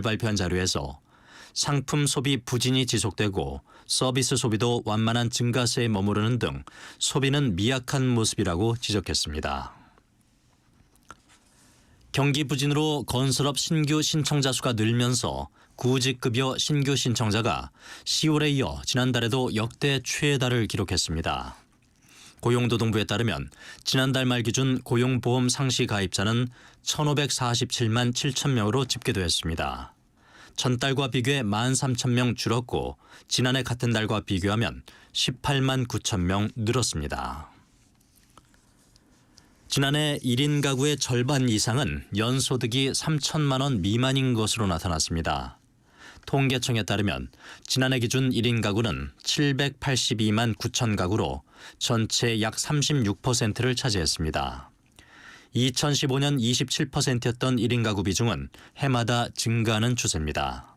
발표한 자료에서 상품 소비 부진이 지속되고 서비스 소비도 완만한 증가세에 머무르는 등 소비는 미약한 모습이라고 지적했습니다. 경기 부진으로 건설업 신규 신청자 수가 늘면서 구직급여 신규 신청자가 10월에 이어 지난달에도 역대 최다를 기록했습니다. 고용노동부에 따르면 지난달 말 기준 고용보험 상시 가입자는 1,547만 7천 명으로 집계되었습니다. 전달과 비교해 13,000명 줄었고 지난해 같은 달과 비교하면 18만 9천 명 늘었습니다. 지난해 1인 가구의 절반 이상은 연소득이 3천만 원 미만인 것으로 나타났습니다. 통계청에 따르면 지난해 기준 1인 가구는 782만 9천 가구로 전체 약 36%를 차지했습니다. 2015년 27%였던 1인 가구 비중은 해마다 증가하는 추세입니다.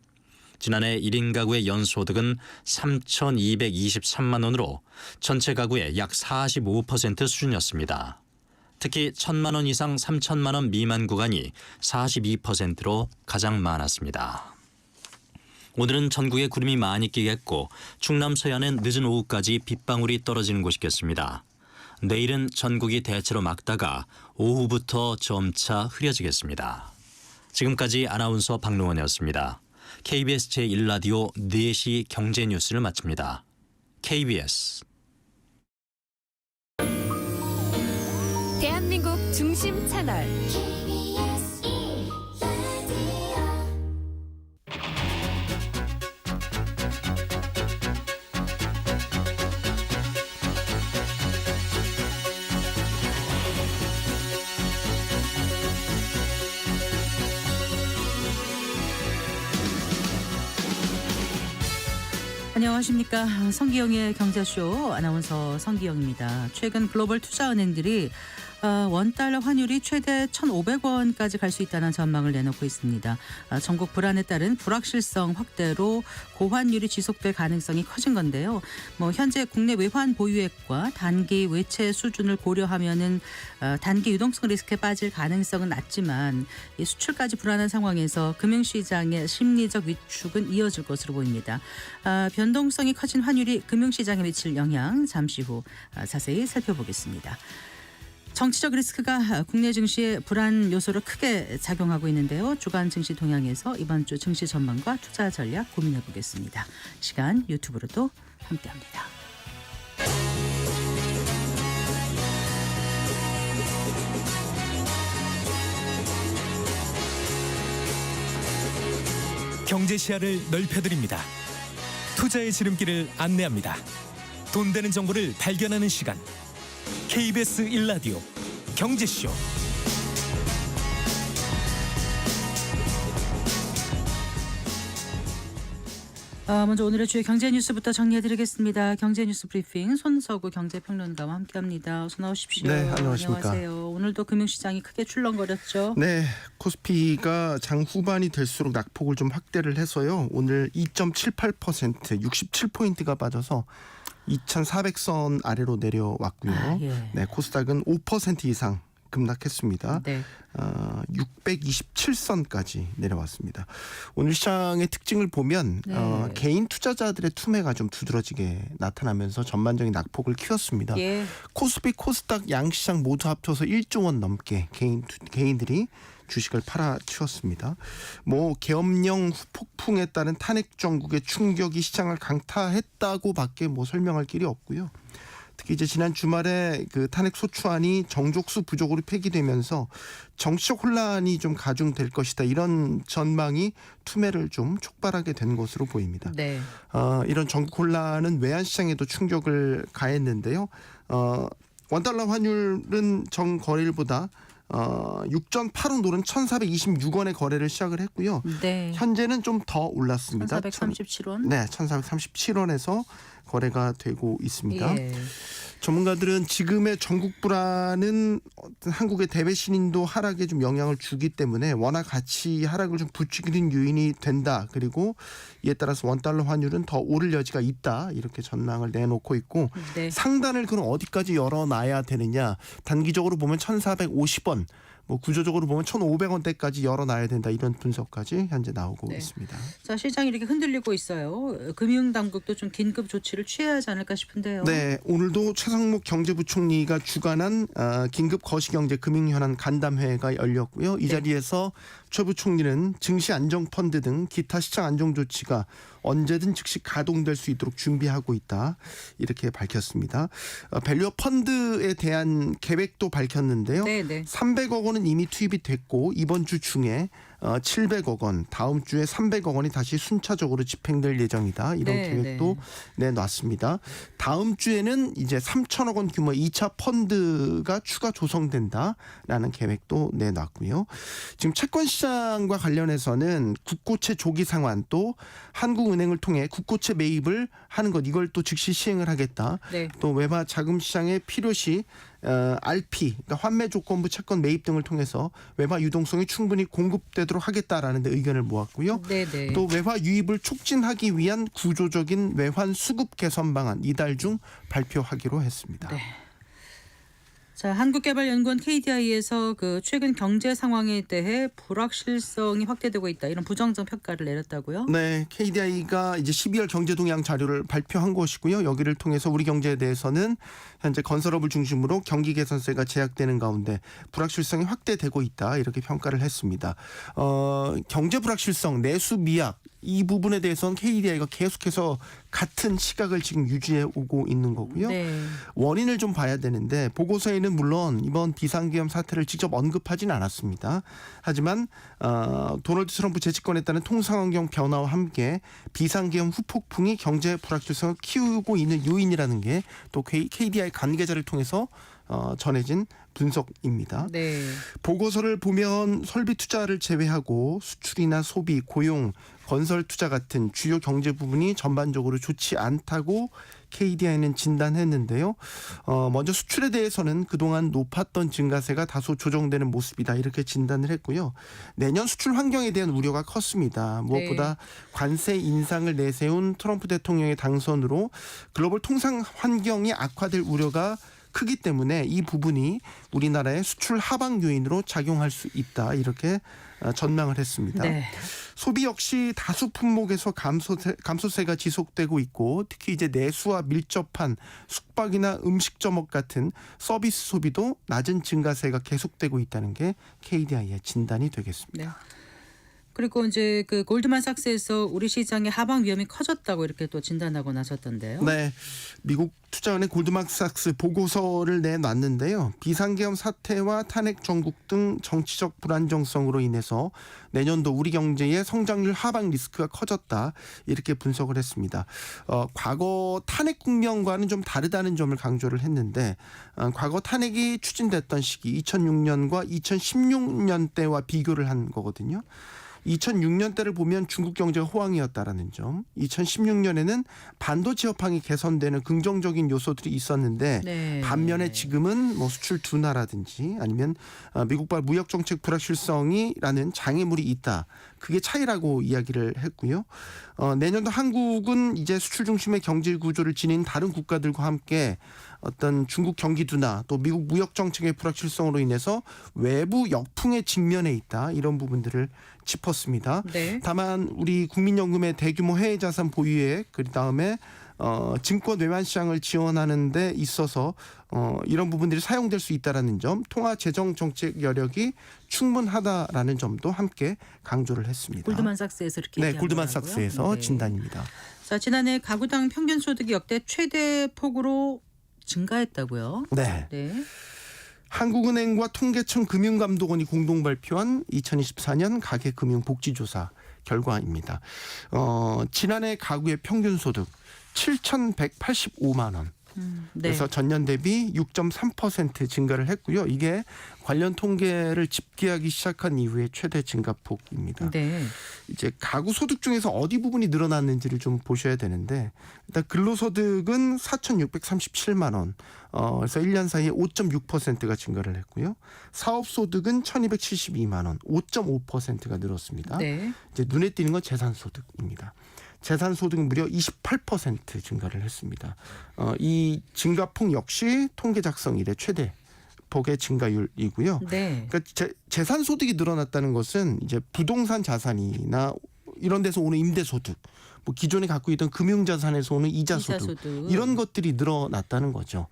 지난해 1인 가구의 연소득은 3,223만 원으로 전체 가구의 약 45% 수준이었습니다. 특히 1,000만 원 이상 3천만 원 미만 구간이 42%로 가장 많았습니다. 오늘은 전국에 구름이 많이 끼겠고 충남 서해안은 늦은 오후까지 빗방울이 떨어지는 곳이겠습니다. 내일은 전국이 대체로 맑다가 오후부터 점차 흐려지겠습니다. 지금까지 아나운서 박노원이었습니다. KBS 제1라디오 4시 경제뉴스를 마칩니다. KBS 대한민국 중심 채널 안녕하십니까. 성기영의 경제쇼 아나운서 성기영입니다. 최근 글로벌 투자은행들이 원달러 환율이 최대 1,500원까지 갈 수 있다는 전망을 내놓고 있습니다. 전국 불안에 따른 불확실성 확대로 고환율이 지속될 가능성이 커진 건데요. 현재 국내 외환 보유액과 단기 외채 수준을 고려하면은 단기 유동성 리스크에 빠질 가능성은 낮지만 이 수출까지 불안한 상황에서 금융시장의 심리적 위축은 이어질 것으로 보입니다. 변동성이 커진 환율이 금융시장에 미칠 영향 잠시 후 자세히 살펴보겠습니다. 정치적 리스크가 국내 증시의 불안 요소로 크게 작용하고 있는데요. 주간 증시 동향에서 이번 주 증시 전망과 투자 전략 고민해 보겠습니다. 시간 유튜브로도 함께합니다. 경제 시야를 넓혀드립니다. 투자의 지름길을 안내합니다. 돈 되는 정보를 발견하는 시간. KBS 1라디오 경제쇼. 먼저 오늘의 주요 경제 뉴스부터 정리해드리겠습니다. 경제 뉴스 브리핑 손석우 경제평론가와 함께합니다. 어서 나오십시오. 네, 안녕하십니까. 안녕하세요. 오늘도 금융시장이 크게 출렁거렸죠. 네, 코스피가 장 후반이 될수록 낙폭을 좀 확대를 해서요. 오늘 2.78% 67포인트가 빠져서 2,400선 아래로 내려왔고요. 예. 네, 코스닥은 5% 이상 급락했습니다. 네. 627선까지 내려왔습니다. 오늘 시장의 특징을 보면 네. 개인 투자자들의 투매가 좀 두드러지게 나타나면서 전반적인 낙폭을 키웠습니다. 예. 코스피, 코스닥 양시장 모두 합쳐서 1조 원 넘게 개인들이 주식을 팔아치웠습니다. 계엄령 폭풍에 따른 탄핵 정국의 충격이 시장을 강타했다고밖에 설명할 길이 없고요. 특히 이제 지난 주말에 그 탄핵 소추안이 정족수 부족으로 폐기되면서 정치적 혼란이 좀 가중될 것이다, 이런 전망이 투매를 좀 촉발하게 된 것으로 보입니다. 네. 이런 전국 혼란은 외환 시장에도 충격을 가했는데요. 원달러 환율은 전 거래일보다 6.85 오른 1,426원의 거래를 시작을 했고요. 네. 현재는 좀 더 올랐습니다. 1,437원. 네, 1,437원에서 거래가 되고 있습니다. 예. 전문가들은 지금의 전국 불안은 한국의 대외 신인도 하락에 좀 영향을 주기 때문에 원화 가치 하락을 좀 부추기는 요인이 된다. 그리고 이에 따라서 원달러 환율은 더 오를 여지가 있다. 이렇게 전망을 내놓고 있고, 네. 상단을 그럼 어디까지 열어놔야 되느냐. 단기적으로 보면 1,450원. 뭐 구조적으로 보면 1,500원대까지 열어놔야 된다 이런 분석까지 현재 나오고 네. 있습니다. 자, 시장이 이렇게 흔들리고 있어요. 금융당국도 좀 긴급 조치를 취해야 하지 않을까 싶은데요. 네, 오늘도 최상목 경제부총리가 주관한 긴급 거시경제 금융현안 간담회가 열렸고요. 이 네. 자리에서 최 부총리는 증시 안정펀드 등 기타 시장 안정 조치가 언제든 즉시 가동될 수 있도록 준비하고 있다 이렇게 밝혔습니다. 밸류업 펀드에 대한 계획도 밝혔는데요. 네, 네. 300억 원은 이미 투입이 됐고 이번 주 중에 700억 원, 다음 주에 300억 원이 다시 순차적으로 집행될 예정이다. 이런 네, 계획도 내놨습니다. 다음 주에는 이제 3천억 원 규모의 2차 펀드가 추가 조성된다라는 계획도 내놨고요. 지금 채권 시장과 관련해서는 국고채 조기 상환 또 한국은행을 통해 국고채 매입을 하는 것 이걸 또 즉시 시행을 하겠다. 네. 또 외화 자금 시장에 필요시 RP, 그러니까 환매 조건부 채권 매입 등을 통해서 외화 유동성이 충분히 공급되도록 하겠다라는 데 의견을 모았고요. 네, 네. 또 외화 유입을 촉진하기 위한 구조적인 외환 수급 개선 방안 이달 중 발표하기로 했습니다. 네. 자, 한국개발연구원 KDI에서 그 최근 경제 상황에 대해 불확실성이 확대되고 있다 이런 부정적 평가를 내렸다고요? 네, KDI가 이제 12월 경제 동향 자료를 발표한 것이고요. 여기를 통해서 우리 경제에 대해서는 현재 건설업을 중심으로 경기 개선세가 제약되는 가운데 불확실성이 확대되고 있다 이렇게 평가를 했습니다. 경제 불확실성, 내수 미약 이 부분에 대해서는 KDI가 계속해서 같은 시각을 지금 유지해 오고 있는 거고요. 네. 원인을 좀 봐야 되는데 보고서에는 물론 이번 비상계엄 사태를 직접 언급하지는 않았습니다. 하지만 도널드 트럼프 재집권에 따른 통상환경 변화와 함께 비상계엄 후폭풍이 경제 불확실성을 키우고 있는 요인이라는 게 또 KDI 관계자를 통해서 전해진 분석입니다. 네. 보고서를 보면 설비 투자를 제외하고 수출이나 소비, 고용, 건설 투자 같은 주요 경제 부분이 전반적으로 좋지 않다고 KDI는 진단했는데요. 먼저 수출에 대해서는 그동안 높았던 증가세가 다소 조정되는 모습이다 이렇게 진단을 했고요. 내년 수출 환경에 대한 우려가 컸습니다. 무엇보다 관세 인상을 내세운 트럼프 대통령의 당선으로 글로벌 통상 환경이 악화될 우려가 크기 때문에 이 부분이 우리나라의 수출 하방 요인으로 작용할 수 있다 이렇게 전망을 했습니다. 네. 소비 역시 다수 품목에서 감소세가 지속되고 있고 특히 이제 내수와 밀접한 숙박이나 음식점업 같은 서비스 소비도 낮은 증가세가 계속되고 있다는 게 KDI의 진단이 되겠습니다. 네. 그리고 이제 그 골드만삭스에서 우리 시장의 하방 위험이 커졌다고 이렇게 또 진단하고 나섰던데요. 네, 미국 투자은행 골드만삭스 보고서를 내놨는데요. 비상계엄 사태와 탄핵 정국 등 정치적 불안정성으로 인해서 내년도 우리 경제의 성장률 하방 리스크가 커졌다 이렇게 분석을 했습니다. 과거 탄핵 국면과는 좀 다르다는 점을 강조를 했는데 과거 탄핵이 추진됐던 시기 2006년과 2016년 때와 비교를 한 거거든요. 2006년대를 보면 중국 경제가 호황이었다라는 점, 2016년에는 반도체 여황이 개선되는 긍정적인 요소들이 있었는데 네. 반면에 지금은 뭐 수출 둔화라든지 아니면 미국발 무역 정책 불확실성이라는 장애물이 있다. 그게 차이라고 이야기를 했고요. 내년도 한국은 이제 수출 중심의 경제 구조를 지닌 다른 국가들과 함께 어떤 중국 경기 둔화 또 미국 무역 정책의 불확실성으로 인해서 외부 역풍에 직면해 있다. 이런 부분들을 짚었습니다. 네. 다만 우리 국민연금의 대규모 해외 자산 보유액 그다음에 증권 외환 시장을 지원하는 데 있어서 이런 부분들이 사용될 수 있다라는 점, 통화 재정 정책 여력이 충분하다라는 점도 함께 강조를 했습니다. 골드만삭스에서 이렇게 네, 얘기한 골드만삭스에서 거라고요? 네. 진단입니다. 자, 지난해 가구당 평균 소득이 역대 최대 폭으로 증가했다고요? 네. 네. 한국은행과 통계청 금융감독원이 공동 발표한 2024년 가계금융복지조사 결과입니다. 지난해 가구의 평균 소득 7,185만 원. 네. 그래서 전년 대비 6.3% 증가를 했고요. 이게 관련 통계를 집계하기 시작한 이후에 최대 증가폭입니다. 네. 이제 가구 소득 중에서 어디 부분이 늘어났는지를 좀 보셔야 되는데 일단 근로소득은 4,637만 원. 그래서 1년 사이에 5.6%가 증가를 했고요. 사업소득은 1,272만 원, 5.5%가 늘었습니다. 네. 이제 눈에 띄는 건 재산소득입니다. 재산소득은 무려 28% 증가를 했습니다. 이 증가폭 역시 통계 작성 이래 최대 대폭의 증가율이고요. 네. 그러니까 재산 소득이 늘어났다는 것은 이제 부동산 자산이나 이런 데서 오는 임대 소득, 뭐 기존에 갖고 있던 금융 자산에서 오는 이자 소득 이런 것들이 늘어났다는 거죠.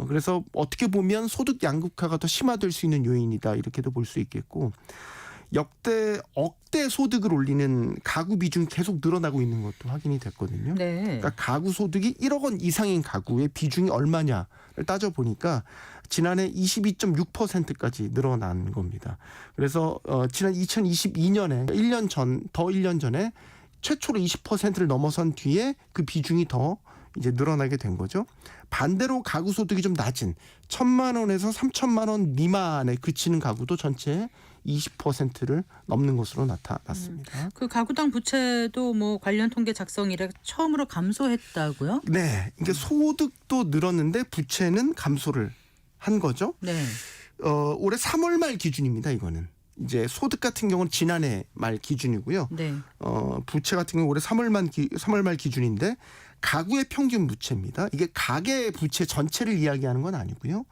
그래서 어떻게 보면 소득 양극화가 더 심화될 수 있는 요인이다 이렇게도 볼 수 있겠고, 역대 억대 소득을 올리는 가구 비중이 계속 늘어나고 있는 것도 확인이 됐거든요. 네. 그러니까 가구 소득이 1억 원 이상인 가구의 비중이 얼마냐를 따져 보니까 지난해 22.6%까지 늘어난 겁니다. 그래서 지난 2022년에 1년 전에 최초로 20%를 넘어선 뒤에 그 비중이 더 이제 늘어나게 된 거죠. 반대로 가구 소득이 좀 낮은 1,000만 원에서 3,000만 원 미만에 그치는 가구도 전체 20%를 넘는 것으로 나타났습니다. 그 가구당 부채도 뭐 관련 통계 작성 이래 처음으로 감소했다고요? 네, 이게 소득도 늘었는데 부채는 감소를 한 거죠. 네. 올해 3월 말 기준입니다. 이거는 이제 소득 같은 경우는 지난해 말 기준이고요. 네. 부채 같은 경우 올해 3월 말 기준인데 가구의 평균 부채입니다. 이게 가계 부채 전체를 이야기하는 건 아니고요.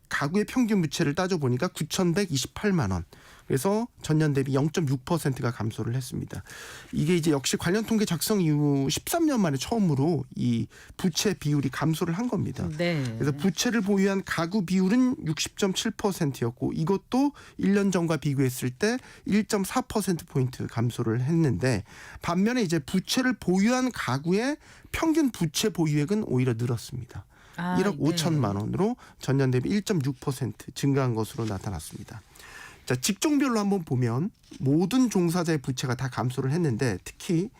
가구의 평균 부채를 따져보니까 9,128만 원. 그래서 전년 대비 0.6%가 감소를 했습니다. 이게 이제 역시 관련 통계 작성 이후 13년 만에 처음으로 이 부채 비율이 감소를 한 겁니다. 네. 그래서 부채를 보유한 가구 비율은 60.7%였고 이것도 1년 전과 비교했을 때 1.4%포인트 감소를 했는데, 반면에 이제 부채를 보유한 가구의 평균 부채 보유액은 오히려 늘었습니다. 1억 5천만 원으로 전년 대비 1.6% 증가한 것으로 나타났습니다. 자, 직종별로 한번 보면 모든 종사자의 부채가 다 감소를 했는데 특히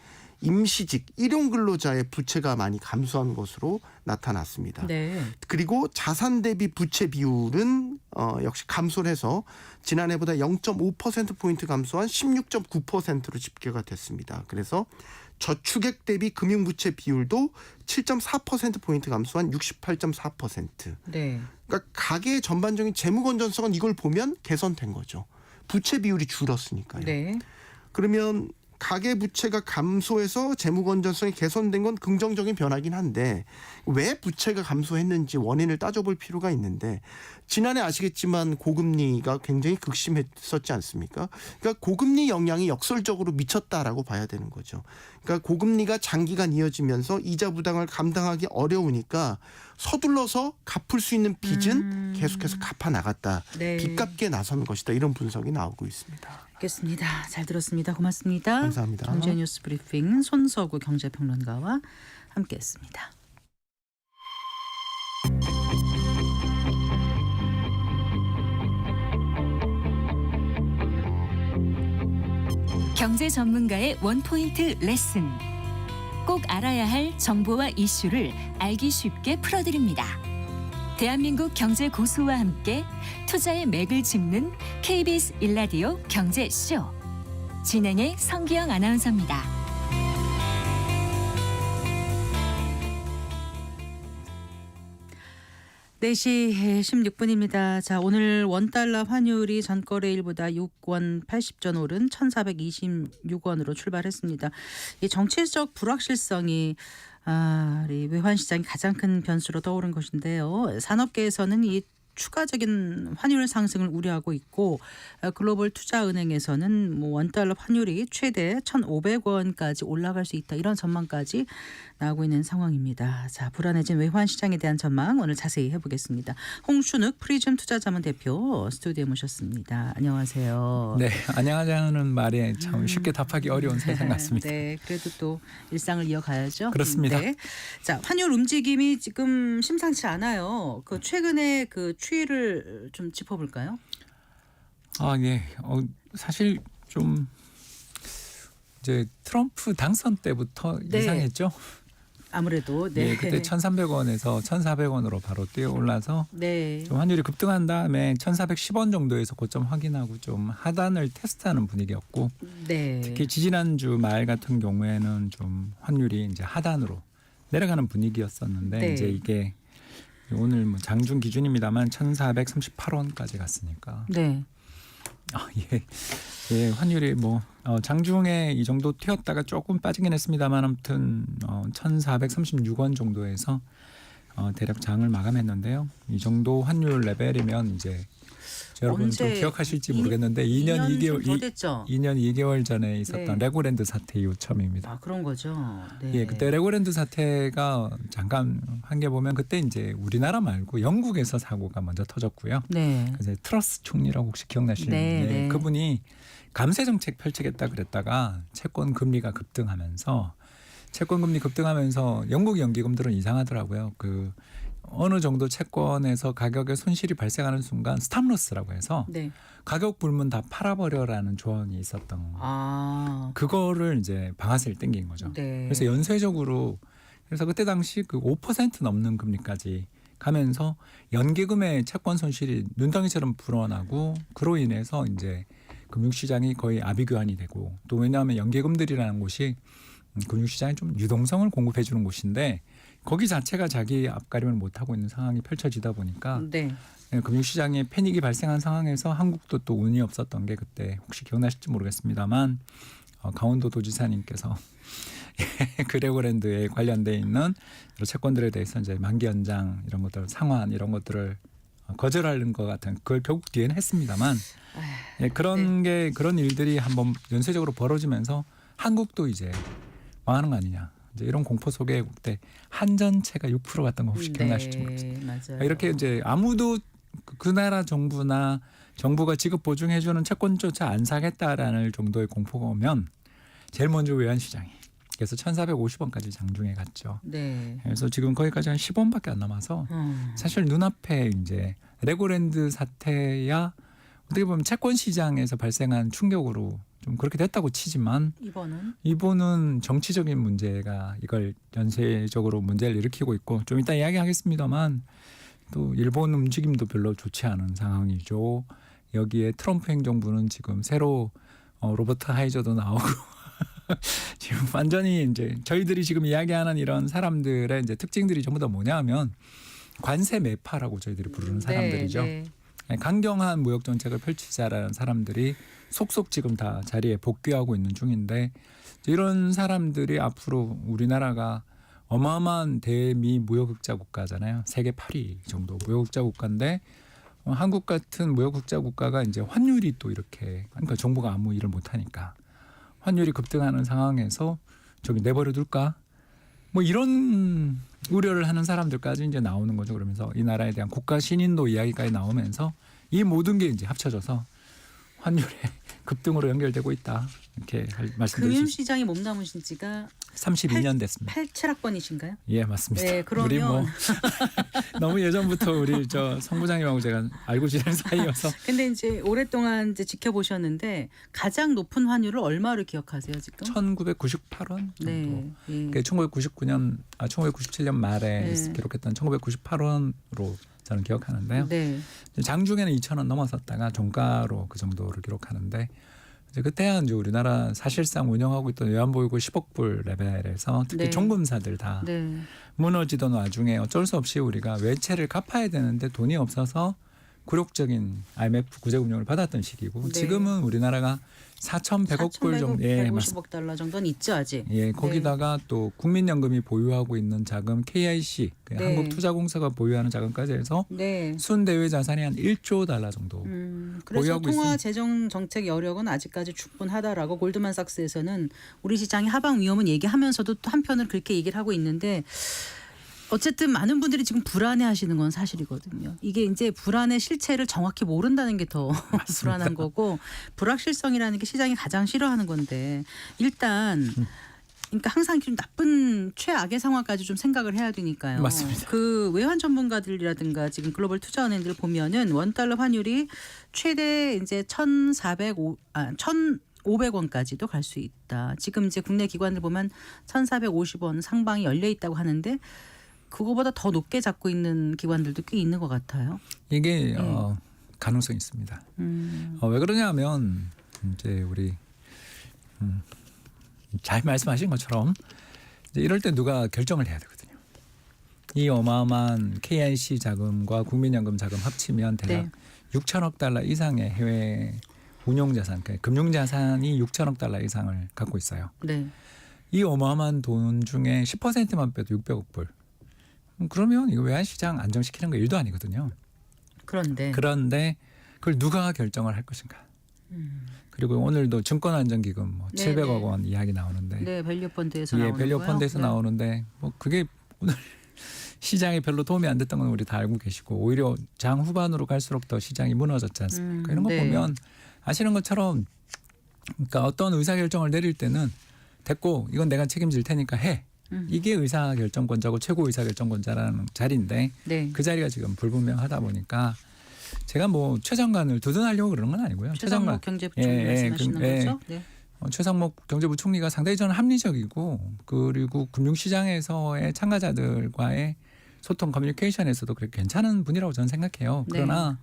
임시직, 일용 근로자의 부채가 많이 감소한 것으로 나타났습니다. 네. 그리고 자산 대비 부채 비율은 역시 감소를 해서 지난해보다 0.5%포인트 감소한 16.9%로 집계가 됐습니다. 그래서 저축액 대비 금융부채 비율도 7.4%포인트 감소한 68.4%. 네. 그러니까 가계의 전반적인 재무 건전성은 이걸 보면 개선된 거죠. 부채 비율이 줄었으니까요. 네. 그러면 가계 부채가 감소해서 재무 건전성이 개선된 건 긍정적인 변화긴 한데 왜 부채가 감소했는지 원인을 따져볼 필요가 있는데, 지난해 아시겠지만 고금리가 굉장히 극심했었지 않습니까? 그러니까 고금리 영향이 역설적으로 미쳤다라고 봐야 되는 거죠. 그러니까 고금리가 장기간 이어지면서 이자 부담을 감당하기 어려우니까 서둘러서 갚을 수 있는 빚은 계속해서 갚아 나갔다. 네. 빚 갚기에 나선 것이다. 이런 분석이 나오고 있습니다. 알겠습니다. 잘 들었습니다. 고맙습니다. 감사합니다. 경제 뉴스 브리핑 손서구 경제평론가와 함께했습니다. 경제 전문가의 원포인트 레슨. 꼭 알아야 할 정보와 이슈를 알기 쉽게 풀어드립니다. 대한민국 경제 고수와 함께 투자의 맥을 짚는 KBS 일라디오 경제쇼. 진행의 성기영 아나운서입니다. 네 시 16분입니다. 자, 오늘 원달러 환율이 전거래일보다 6원 80전 오른 1,426원으로 출발했습니다. 이 정치적 불확실성이 이 외환 시장이 가장 큰 변수로 떠오른 것인데요. 산업계에서는 이 추가적인 환율 상승을 우려하고 있고, 글로벌 투자은행에서는 뭐 원달러 환율이 최대 1,500원까지 올라갈 수 있다, 이런 전망까지 나오고 있는 상황입니다. 자, 불안해진 외환 시장에 대한 전망 오늘 자세히 해보겠습니다. 홍춘욱 프리즘 투자자문 대표 스튜디오에 모셨습니다. 안녕하세요. 네, 안녕하자는 말에 참 쉽게 답하기 어려운 세상 같습니다. 네, 그래도 또 일상을 이어가야죠. 그렇습니다. 네. 자, 환율 움직임이 지금 심상치 않아요. 그 최근에 그 추이를 좀 짚어볼까요? 예. 사실 좀 이제 트럼프 당선 때부터 네. 이상했죠. 아무래도 네, 그때 1,300원에서 1,400원으로 바로 뛰어올라서 네. 좀 환율이 급등한 다음에 1,410원 정도에서 고점 확인하고 좀 하단을 테스트하는 분위기였고, 네. 특히 지지난주 말 같은 경우에는 좀 환율이 이제 하단으로 내려가는 분위기였었는데 네. 이제 이게 오늘 뭐 장중 기준입니다만 1,438원까지 갔으니까 네. 예, 환율이 뭐 장중에 이 정도 튀었다가 조금 빠지긴 했습니다만 아무튼 1,436원 정도에서 대략 장을 마감했는데요. 이 정도 환율 레벨이면 이제 여러분 좀 언제 기억하실지 모르겠는데 2년 2개월 더 됐죠. 2년 2개월 전에 있었던 네. 레고랜드 사태 이후 처음입니다. 아 그런 거죠. 네. 예, 그때 레고랜드 사태가 잠깐 한 게 보면 그때 이제 우리나라 말고 영국에서 사고가 먼저 터졌고요. 네. 그래서 트러스 총리라고 혹시 기억나시는데 네. 그분이 감세 정책 펼치겠다 그랬다가 채권 금리가 급등하면서 영국 연기금들은 이상하더라고요. 그 어느 정도 채권에서 가격에 손실이 발생하는 순간 스탑로스라고 해서 네. 가격 불문 다 팔아버려라는 조항이 있었던 아. 그거를 이제 방아쇠를 땡긴 거죠. 네. 그래서 연쇄적으로 그래서 그때 당시 그 5% 넘는 금리까지 가면서 연기금의 채권 손실이 눈덩이처럼 불어나고 그로 인해서 이제 금융시장이 거의 아비규환이 되고 또 왜냐하면 연기금들이라는 곳이 금융시장에 좀 유동성을 공급해 주는 곳인데 거기 자체가 자기 앞가림을 못하고 있는 상황이 펼쳐지다 보니까 네. 금융시장에 패닉이 발생한 상황에서 한국도 또 운이 없었던 게 그때 혹시 기억나실지 모르겠습니다만 강원도 도지사님께서 그 레고랜드에 관련돼 있는 여러 채권들에 대해서 이제 만기 연장 이런 것들 상환 이런 것들을 거절하는 것 같은 그걸 결국 뒤에는 했습니다만 그런 게 그런 일들이 한번 연쇄적으로 벌어지면서 한국도 이제 망하는 거 아니냐 이제 이런 공포 속에 그때 한전채가 6% 갔던 거 혹시 기억나실지 모르겠습니다. 맞아요. 이렇게 이제 아무도 그 나라 정부나 정부가 지급 보증해주는 채권조차 안 사겠다라는 정도의 공포가 오면 제일 먼저 외환시장이 그래서 1,450원까지 장중에 갔죠. 네. 그래서 지금 거기까지 한 10원밖에 안 남아서 사실 눈앞에 이제 레고랜드 사태야 어떻게 보면 채권 시장에서 발생한 충격으로 좀 그렇게 됐다고 치지만 이번은 정치적인 문제가 이걸 연쇄적으로 문제를 일으키고 있고 좀 이따 이야기하겠습니다만 또 일본 움직임도 별로 좋지 않은 상황이죠. 여기에 트럼프 행정부는 지금 새로 로버트 하이저도 나오고 지금 완전히 이제 저희들이 지금 이야기하는 이런 사람들의 이제 특징들이 전부 다 뭐냐하면 관세 매파라고 저희들이 부르는 사람들이죠. 네. 강경한 무역 정책을 펼치자라는 사람들이 속속 지금 다 자리에 복귀하고 있는 중인데 이런 사람들이 앞으로 우리나라가 어마어마한 대미 무역흑자 국가잖아요. 세계 8위 정도 무역흑자 국가인데 한국 같은 무역흑자 국가가 이제 환율이 또 이렇게 그러니까 정부가 아무 일을 못 하니까 환율이 급등하는 상황에서 저기 내버려 둘까? 뭐 이런 우려를 하는 사람들까지 이제 나오는 거죠. 그러면서 이 나라에 대한 국가 신인도 이야기까지 나오면서 이 모든 게 이제 합쳐져서 환율의 급등으로 연결되고 있다. 이렇게 말씀드릴 수 있습니다. 금융시장이 몸담으신 지가 32년 됐습니다. 87학번이신가요? 예, 맞습니다. 네, 그러면 우리 뭐 너무 예전부터 우리 정 부장님하고 제가 알고 지낸 사이여서 근데 이제 오랫동안 이제 지켜보셨는데 가장 높은 환율을 얼마로 기억하세요, 지금? 1998원 정도. 네. 예. 1997년 말에 네. 기록했던 1998원으로 저는 기억하는데요. 네. 장중에는 2,000원 넘었었다가 종가로 그 정도를 기록하는데 이제 그때야 이제 우리나라 사실상 운영하고 있던 외환보유고 10억 불 레벨에서 특히 네. 종금사들 다 네. 무너지던 와중에 어쩔 수 없이 우리가 외채를 갚아야 되는데 돈이 없어서 굴욕적인 IMF 구제금융을 받았던 시기고 네. 지금은 우리나라가 4,100억 불 정도 150억 달러 정도는 있죠, 아직. 예, 거기다가 또 국민연금이 보유하고 있는 자금 KIC 네. 한국투자공사가 보유하는 자금까지 해서 네. 순대외 자산이 한 1조 달러 정도. 그래서 보유하고 통화 재정 정책 여력은 아직까지 충분하다라고 골드만삭스에서는 우리 시장의 하방 위험은 얘기하면서도 또 한편으로 그렇게 얘기를 하고 있는데 어쨌든 많은 분들이 지금 불안해하시는 건 사실이거든요. 이게 이제 불안의 실체를 정확히 모른다는 게 더 불안한 거고 불확실성이라는 게 시장이 가장 싫어하는 건데 일단 그러니까 항상 좀 나쁜 최악의 상황까지 좀 생각을 해야 되니까요. 맞습니다. 그 외환 전문가들이라든가 지금 글로벌 투자은행들 보면은 원달러 환율이 최대 이제 1,500원까지도 갈 수 있다. 지금 이제 국내 기관들 보면 1,450원 상방이 열려 있다고 하는데 그거보다 더 높게 잡고 있는 기관들도 꽤 있는 것 같아요. 이게 가능성이 있습니다. 왜 그러냐면 이제 우리 잘 말씀하신 것처럼 이제 이럴 때 누가 결정을 해야 되거든요. 이 어마어마한 KIC 자금과 국민연금 자금 합치면 대략 6천억 달러 이상의 해외 운용자산, 그러니까 금융자산이 6천억 달러 이상을 갖고 있어요. 네. 이 어마어마한 돈 중에 10%만 빼도 600억 불. 그러면 이거 외환시장 안정시키는 거 일도 아니거든요. 그런데 그런데 그걸 누가 결정을 할 것인가. 그리고 오늘도 증권안정기금 뭐 네, 700억 네. 원 이야기 나오는데 네, 밸류펀드에서 예, 나오는 밸류펀드에서 거요? 네. 나오는데 뭐 그게 오늘 시장에 별로 도움이 안 됐던 건 우리 다 알고 계시고 오히려 장 후반으로 갈수록 더 시장이 무너졌지 않습니까? 이런 거 네. 보면 아시는 것처럼 그러니까 어떤 의사결정을 내릴 때는 됐고 이건 내가 책임질 테니까 해. 이게 의사결정권자고 최고 의사결정권자라는 자리인데 네. 그 자리가 지금 불분명하다 보니까 제가 뭐 최 장관을 두둔하려고 그러는 건 아니고요. 최상목 경제부총리 예, 예, 말씀하시는 예. 거죠? 네. 최상목 경제부 총리가 상당히 저는 합리적이고 그리고 금융시장에서의 참가자들과의 소통 커뮤니케이션에서도 그렇게 괜찮은 분이라고 저는 생각해요. 네. 그러나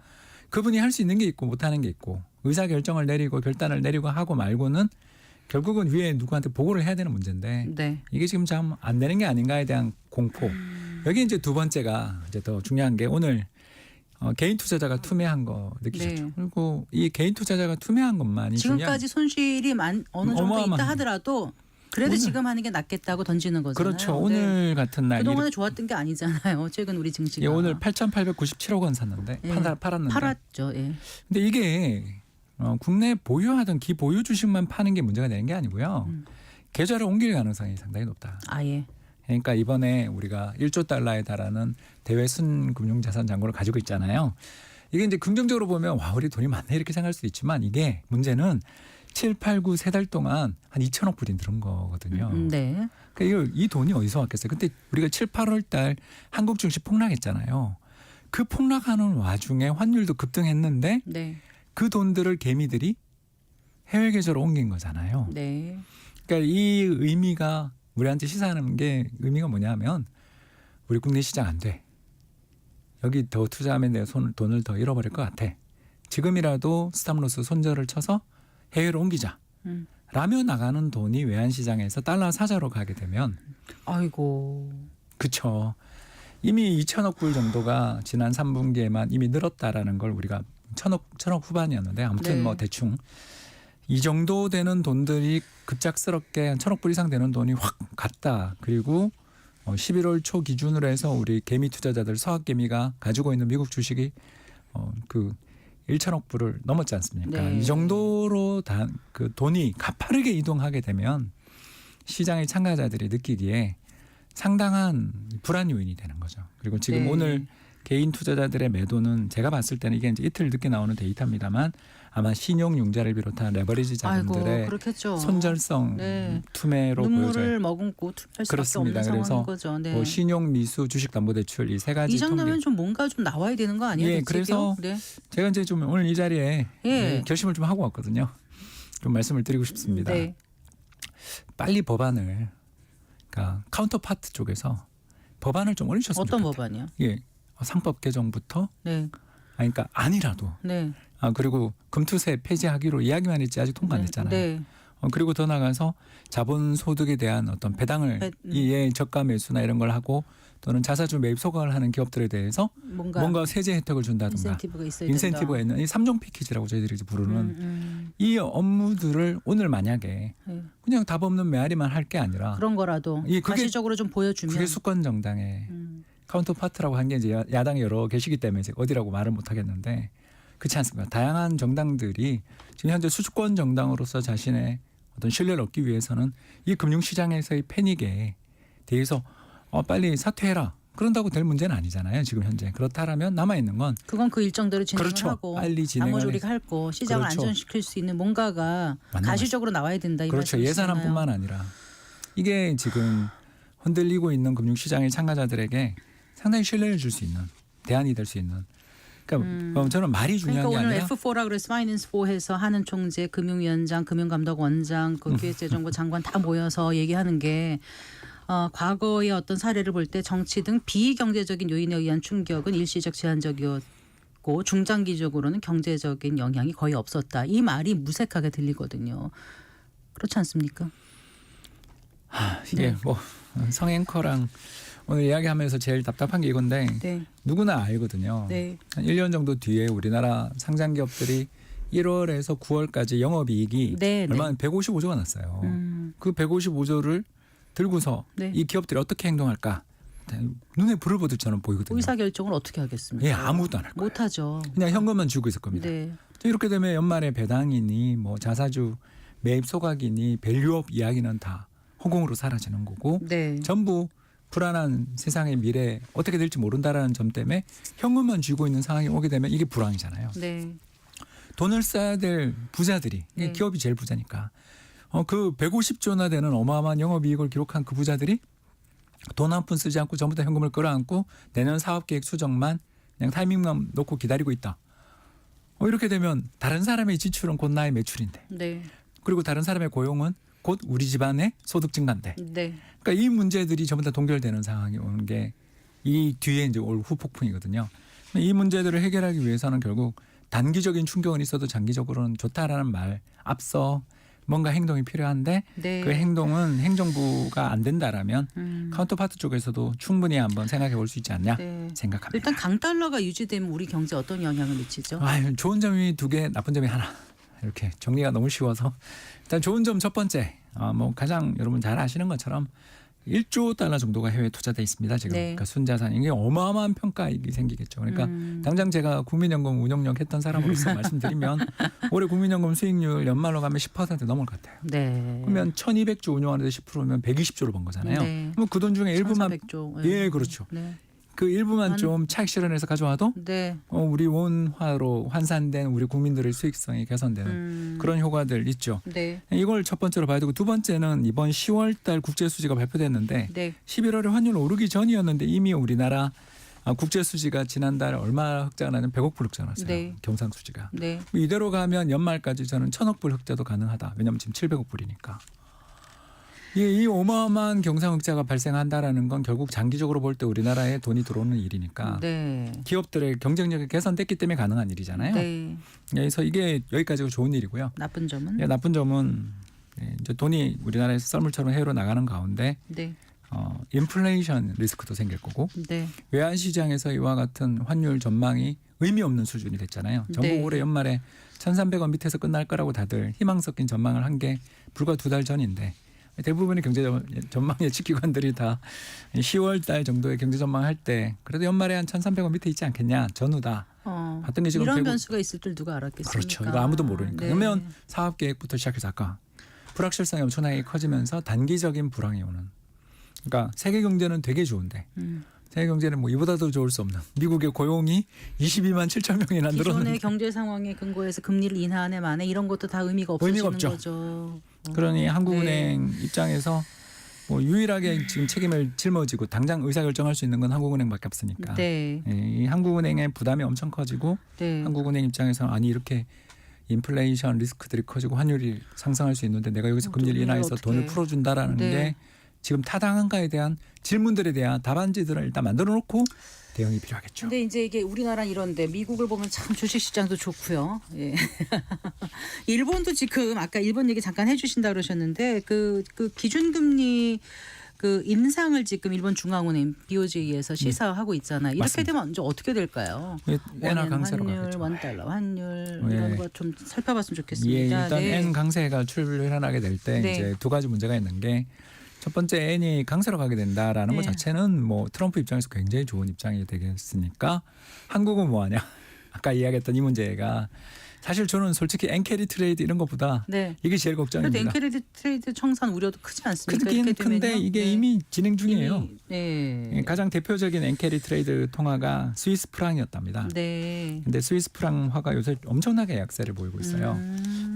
그분이 할 수 있는 게 있고 못하는 게 있고 의사결정을 내리고 결단을 내리고 하고 말고는 결국은 위에 누구한테 보고를 해야 되는 문제인데 네. 이게 지금 참 안 되는 게 아닌가에 대한 공포. 여기 이제 두 번째가 이제 더 중요한 게 오늘 개인 투자자가 투매한 거 느끼셨죠. 네. 그리고 이 개인 투자자가 투매한 것만이 지금까지 손실이 어느 정도 어마어마한- 있다 하더라도 그래도 오늘- 지금 하는 게 낫겠다고 던지는 거잖아요. 그렇죠. 네. 오늘 같은 날 그동안에 좋았던 게 아니잖아요. 최근 우리 증시가. 예, 오늘 8,897억 원 샀는데 예. 팔았는데. 팔았죠. 예. 근데 이게 국내 보유하던 기보유 주식만 파는 게 문제가 되는 게 아니고요. 계좌를 옮길 가능성이 상당히 높다. 아예. 그러니까 이번에 우리가 1조 달러에 달하는 대외 순금융자산 잔고를 가지고 있잖아요. 이게 이제 긍정적으로 보면 와 우리 돈이 많네 이렇게 생각할 수도 있지만 이게 문제는 7, 8, 9 세 달 동안 한 2천억 불이 늘은 거거든요. 네. 그러니까 이 돈이 어디서 왔겠어요? 그때 우리가 7, 8월 달 한국 증시 폭락했잖아요. 그 폭락하는 와중에 환율도 급등했는데 네. 그 돈들을 개미들이 해외 계좌로 옮긴 거잖아요. 네. 그러니까 이 의미가 우리한테 시사하는 게 의미가 뭐냐면 우리 국내 시장 안 돼. 여기 더 투자하면 내 돈을 더 잃어버릴 것 같아. 지금이라도 스탑로스 손절을 쳐서 해외로 옮기자. 라며 나가는 돈이 외환시장에서 달러 사자로 가게 되면 아이고. 그쵸. 이미 2천억 불 정도가 지난 3분기에만 이미 늘었다라는 걸 우리가 천억 후반이었는데 아무튼 네. 뭐 대충 이 정도 되는 돈들이 급작스럽게 한 1,000억 불 이상 되는 돈이 확 갔다. 그리고 11월 초 기준으로 해서 우리 개미 투자자들 서학개미가 가지고 있는 미국 주식이 그 1,000억 불을 넘었지 않습니까? 네. 이 정도로 그 돈이 가파르게 이동하게 되면 시장의 참가자들이 느끼기에 상당한 불안 요인이 되는 거죠. 그리고 지금 네. 오늘 개인 투자자들의 매도는 제가 봤을 때는 이게 이제 이틀 늦게 나오는 데이터입니다만 아마 신용융자를 비롯한 레버리지 아이고 자금들의 그렇겠죠. 손절성 네. 투매로 눈물을 보여져요. 머금고 투표할 수밖에 그렇습니다. 없는 그래서 상황인 거죠. 네. 뭐 신용, 미수, 주식담보대출 이 세 가지 이 정도면 통계. 좀 뭔가 좀 나와야 되는 거 아니에요? 예, 대책이요? 그래서 네. 제가 이제 좀 오늘 이 자리에 예. 결심을 좀 하고 왔거든요. 좀 말씀을 드리고 싶습니다. 네. 빨리 법안을 그러니까 카운터파트 쪽에서 법안을 좀 올리셨으면 어떤 좋겠다. 법안이요? 예, 상법 개정부터 네. 그러니까 아니라도 네. 그리고 금투세 폐지하기로 이야기만 했지 아직 통과 안 됐잖아요. 네. 그리고 더 나가서 자본소득에 대한 어떤 배당을 이 저가 매수나 이런 걸 하고 또는 자사주 매입 소각을 하는 기업들에 대해서 뭔가 세제 혜택을 준다든가 인센티브가 있어야 인센티브가 된다. 있는 이 3종 패키지라고 저희들이 이제 부르는 음. 이 업무들을 오늘 만약에 네. 그냥 답 없는 메아리만 할 게 아니라 그런 거라도 예, 그게- 가시적으로 좀 보여주면 그게 수권 정당의 카운터파트라고 한 게 이제 야당이 여러 계시기 때문에 제가 어디라고 말을 못 하겠는데 그렇지 않습니까? 다양한 정당들이 지금 현재 수주권 정당으로서 자신의 어떤 신뢰를 얻기 위해서는 이 금융시장에서의 패닉에 대해서 빨리 사퇴해라. 그런다고 될 문제는 아니잖아요. 지금 현재. 그렇다라면 남아있는 건 그건 그 일정대로 진행을 그렇죠. 하고 빨리 진행을 나머지 우리가 할 거 시장을 그렇죠. 안전시킬 수 있는 뭔가가 맞는 가시적으로 나와야 된다. 이 그렇죠. 말씀이시잖아요. 예산안뿐만 아니라 이게 지금 흔들리고 있는 금융시장의 참가자들에게 상당히 신뢰를 줄 수 있는 대안이 될 수 있는 그러니까 저는 말이 중요한 그러니까 게 오늘 아니라 F4라 그래서 파이낸스 4해서 하는 총재, 금융위원장, 금융감독원장, 그 기획재정부 장관 다 모여서 얘기하는 게 과거의 어떤 사례를 볼 때 정치 등 비경제적인 요인에 의한 충격은 일시적 제한적이었고 중장기적으로는 경제적인 영향이 거의 없었다. 이 말이 무색하게 들리거든요. 그렇지 않습니까? 이게 뭐 성앵커랑 오늘 이야기하면서 제일 답답한 게 이건데 네. 누구나 알거든요. 네. 한 1년 정도 뒤에 우리나라 상장 기업들이 1월에서 9월까지 영업이익이 네, 네. 얼마 155조가 났어요. 그 155조를 들고서 네. 이 기업들이 어떻게 행동할까 눈에 불을 보듯처럼 보이거든요. 의사 결정을 어떻게 하겠습니까? 예, 아무도 안 할 거예요. 못하죠. 그냥 현금만 주고 있을 겁니다. 네. 이렇게 되면 연말에 배당이니 뭐 자사주 매입 소각이니 밸류업 이야기는 다 허공으로 사라지는 거고 네. 전부 불안한 세상의 미래 어떻게 될지 모른다라는 점 때문에 현금만 쥐고 있는 상황이 오게 되면 이게 불황이잖아요. 네. 돈을 써야 될 부자들이 네. 기업이 제일 부자니까 그 150조나 되는 어마어마한 영업이익을 기록한 그 부자들이 돈 한 푼 쓰지 않고 전부 다 현금을 끌어안고 내년 사업계획 수정만 그냥 타이밍만 놓고 기다리고 있다. 이렇게 되면 다른 사람의 지출은 곧 나의 매출인데 네. 그리고 다른 사람의 고용은 곧 우리 집안의 소득 증가인데 네. 그러니까 이 문제들이 전부 다 동결되는 상황이 오는 게 이 뒤에 이제 올 후폭풍이거든요. 이 문제들을 해결하기 위해서는 결국 단기적인 충격은 있어도 장기적으로는 좋다라는 말 앞서 뭔가 행동이 필요한데 네. 그 행동은 행정부가 안 된다라면 카운터파트 쪽에서도 충분히 한번 생각해 볼 수 있지 않냐 네. 생각합니다. 일단 강달러가 유지되면 우리 경제에 어떤 영향을 미치죠? 좋은 점이 2개, 나쁜 점이 하나. 이렇게 정리가 너무 쉬워서 일단 좋은 점 첫 번째, 뭐 가장 여러분 잘 아시는 것처럼 1조 달러 정도가 해외에 투자돼 있습니다. 지금 네. 그러니까 순자산 이게 어마어마한 평가이익이 생기겠죠. 그러니까 당장 제가 국민연금 운용력 했던 사람으로서 말씀드리면 올해 국민연금 수익률 연말로 가면 10% 넘을 것 같아요. 네. 그러면 1,200조 운용하는데 10%면 120조를 번 거잖아요. 네. 그럼 그 돈 중에 일부만 1,400조. 예, 그렇죠. 네. 그 일부만 한- 좀 차익 실현해서 가져와도 네. 우리 원화로 환산된 우리 국민들의 수익성이 개선되는 그런 효과들 있죠. 네. 이걸 첫 번째로 봐야 되고 두 번째는 이번 10월 달 국제 수지가 발표됐는데 네. 11월에 환율 오르기 전이었는데 이미 우리나라 국제 수지가 지난달 얼마 흑자가 나냐면 100억 불 흑자 났어요. 네. 경상 수지가. 네. 이대로 가면 연말까지 저는 1,000억 불 흑자도 가능하다. 왜냐하면 지금 700억 불이니까. 이 어마어마한 경상 흑자가 발생한다라는 건 결국 장기적으로 볼 때 우리나라에 돈이 들어오는 일이니까 네. 기업들의 경쟁력이 개선됐기 때문에 가능한 일이잖아요. 네. 그래서 이게 여기까지가 좋은 일이고요. 나쁜 점은? 나쁜 점은 이제 돈이 우리나라에서 썰물처럼 해외로 나가는 가운데 네. 인플레이션 리스크도 생길 거고 네. 외환 시장에서 이와 같은 환율 전망이 의미 없는 수준이 됐잖아요. 전부 네. 올해 연말에 1,300원 밑에서 끝날 거라고 다들 희망 섞인 전망을 한 게 불과 2달 전인데 대부분의 경제 전망 예측기관들이 다 10월 달 정도의 경제 전망할 때 그래도 연말에 한 1,300원 밑에 있지 않겠냐 전후다. 봤던 게 지금 이런 결국- 변수가 있을 줄 누가 알았겠습니까? 그렇죠. 이거 아무도 모르니까. 네. 그러면 사업 계획부터 시작해서 아까 불확실성이 엄청나게 커지면서 단기적인 불황이 오는. 그러니까 세계 경제는 되게 좋은데 세계 경제는 뭐 이보다도 좋을 수 없는. 미국의 고용이 22만 7천 명이나 기존의 늘었는데 경제 상황에 근거해서 금리를 인하하네 마네 이런 것도 다 의미가 없어지는 없죠. 거죠. 그러니 한국은행 네. 입장에서 뭐 유일하게 지금 책임을 짊어지고 당장 의사결정할 수 있는 건 한국은행밖에 없으니까. 네. 이 한국은행의 부담이 엄청 커지고 네. 한국은행 입장에서는 아니 이렇게 인플레이션 리스크들이 커지고 환율이 상승할 수 있는데 내가 여기서 금리를 돈을 인하해서 어떻게 돈을 풀어준다라는 네. 게 지금 타당한가에 대한 질문들에 대한 답안지들을 일단 만들어 놓고 대응이 필요하겠죠. 근데 이제 이게 우리나라는 이런데 미국을 보면 참 주식시장도 좋고요. 예. 일본도 지금 아까 일본 얘기 잠깐 해주신다 그러셨는데 그 기준금리 그 인상을 지금 일본 중앙은행 BOJ에서 시사하고 있잖아요. 이렇게 맞습니다. 되면 이제 어떻게 될까요? 엔화 원엔 강세로 환율, 가겠죠. 원달러 환율 예. 이런 거 좀 살펴봤으면 예, 좋겠습니다. 일단 네. N 강세가 출현하게 될 때 네. 이제 두 가지 문제가 있는 게 첫 번째 N이 강세로 가게 된다라는 것 네. 자체는 뭐 트럼프 입장에서 굉장히 좋은 입장이 되겠으니까 한국은 뭐하냐? 아까 이야기했던 이 문제가 사실 저는 솔직히 엔캐리 트레이드 이런 것보다 네. 이게 제일 그래도 걱정입니다. 엔캐리 트레이드 청산 우려도 크지 않습니까? 크긴 이렇게 큰데 되면요. 이게 네. 이미 진행 중이에요. 네. 가장 대표적인 엔캐리 트레이드 통화가 스위스 프랑이었답니다. 네. 근데 스위스 프랑화가 요새 엄청나게 약세를 보이고 있어요.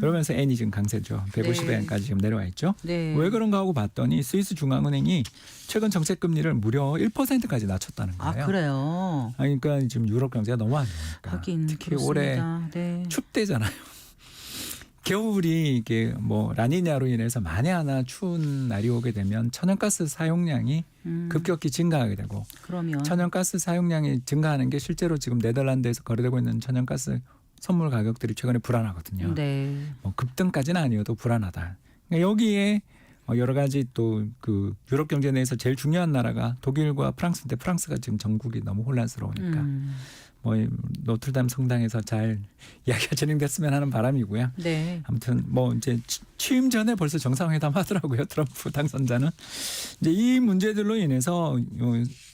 그러면서 N이 지금 강세죠. 150엔까지 지금 내려와 있죠. 네. 왜 그런가 하고 봤더니 스위스 중앙은행이 최근 정책 금리를 무려 1%까지 낮췄다는 거예요. 아 그래요. 그러니까 지금 유럽 경제가 너무 안 좋으니까. 하긴 특히 올해 그렇습니다. 네. 춥대잖아요. 겨울이 이게 뭐 라니냐로 인해서 만에 하나 추운 날이 오게 되면 천연가스 사용량이 급격히 증가하게 되고 그러면 천연가스 사용량이 증가하는 게 실제로 지금 네덜란드에서 거래되고 있는 천연가스 선물 가격들이 최근에 불안하거든요. 네. 뭐 급등까지는 아니어도 불안하다. 그러니까 여기에 여러 가지 또 그 유럽 경제 내에서 제일 중요한 나라가 독일과 프랑스인데 프랑스가 지금 전국이 너무 혼란스러우니까 뭐 노트르담 성당에서 잘 이야기가 진행됐으면 하는 바람이고요. 네. 아무튼 뭐 이제 취임 전에 벌써 정상회담 하더라고요. 트럼프 당선자는. 이제 이 문제들로 인해서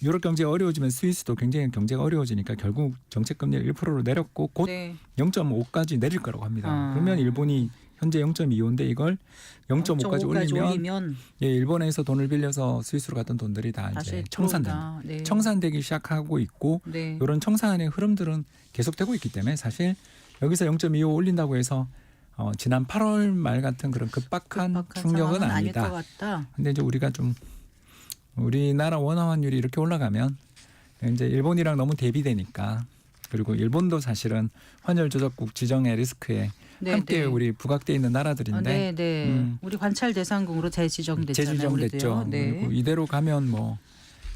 유럽 경제가 어려워지면 스위스도 굉장히 경제가 어려워지니까 결국 정책 금리를 1%로 내렸고 곧 네. 0.5까지 내릴 거라고 합니다. 아. 그러면 일본이 현재 0.25인데 이걸 0.5까지 올리면 예, 일본에서 돈을 빌려서 스위스로 갔던 돈들이 다 이제 다시 청산됩니다. 들어온다. 네. 청산되기 시작하고 있고 네. 이런 청산의 흐름들은 계속되고 있기 때문에 사실 여기서 0.25 올린다고 해서 지난 8월 말 같은 그런 급박한 충격은 상황은 아닐 아니다. 것 같다. 근데 이제 우리가 좀 우리나라 원화 환율이 이렇게 올라가면 이제 일본이랑 너무 대비되니까 그리고 일본도 사실은 환율 조작국 지정의 리스크에 네, 함께 네. 우리 부각돼 있는 나라들인데 네, 네. 우리 관찰 대상국으로 재지정됐잖아요. 재지정됐죠. 우리도요. 네. 그리고 이대로 가면 뭐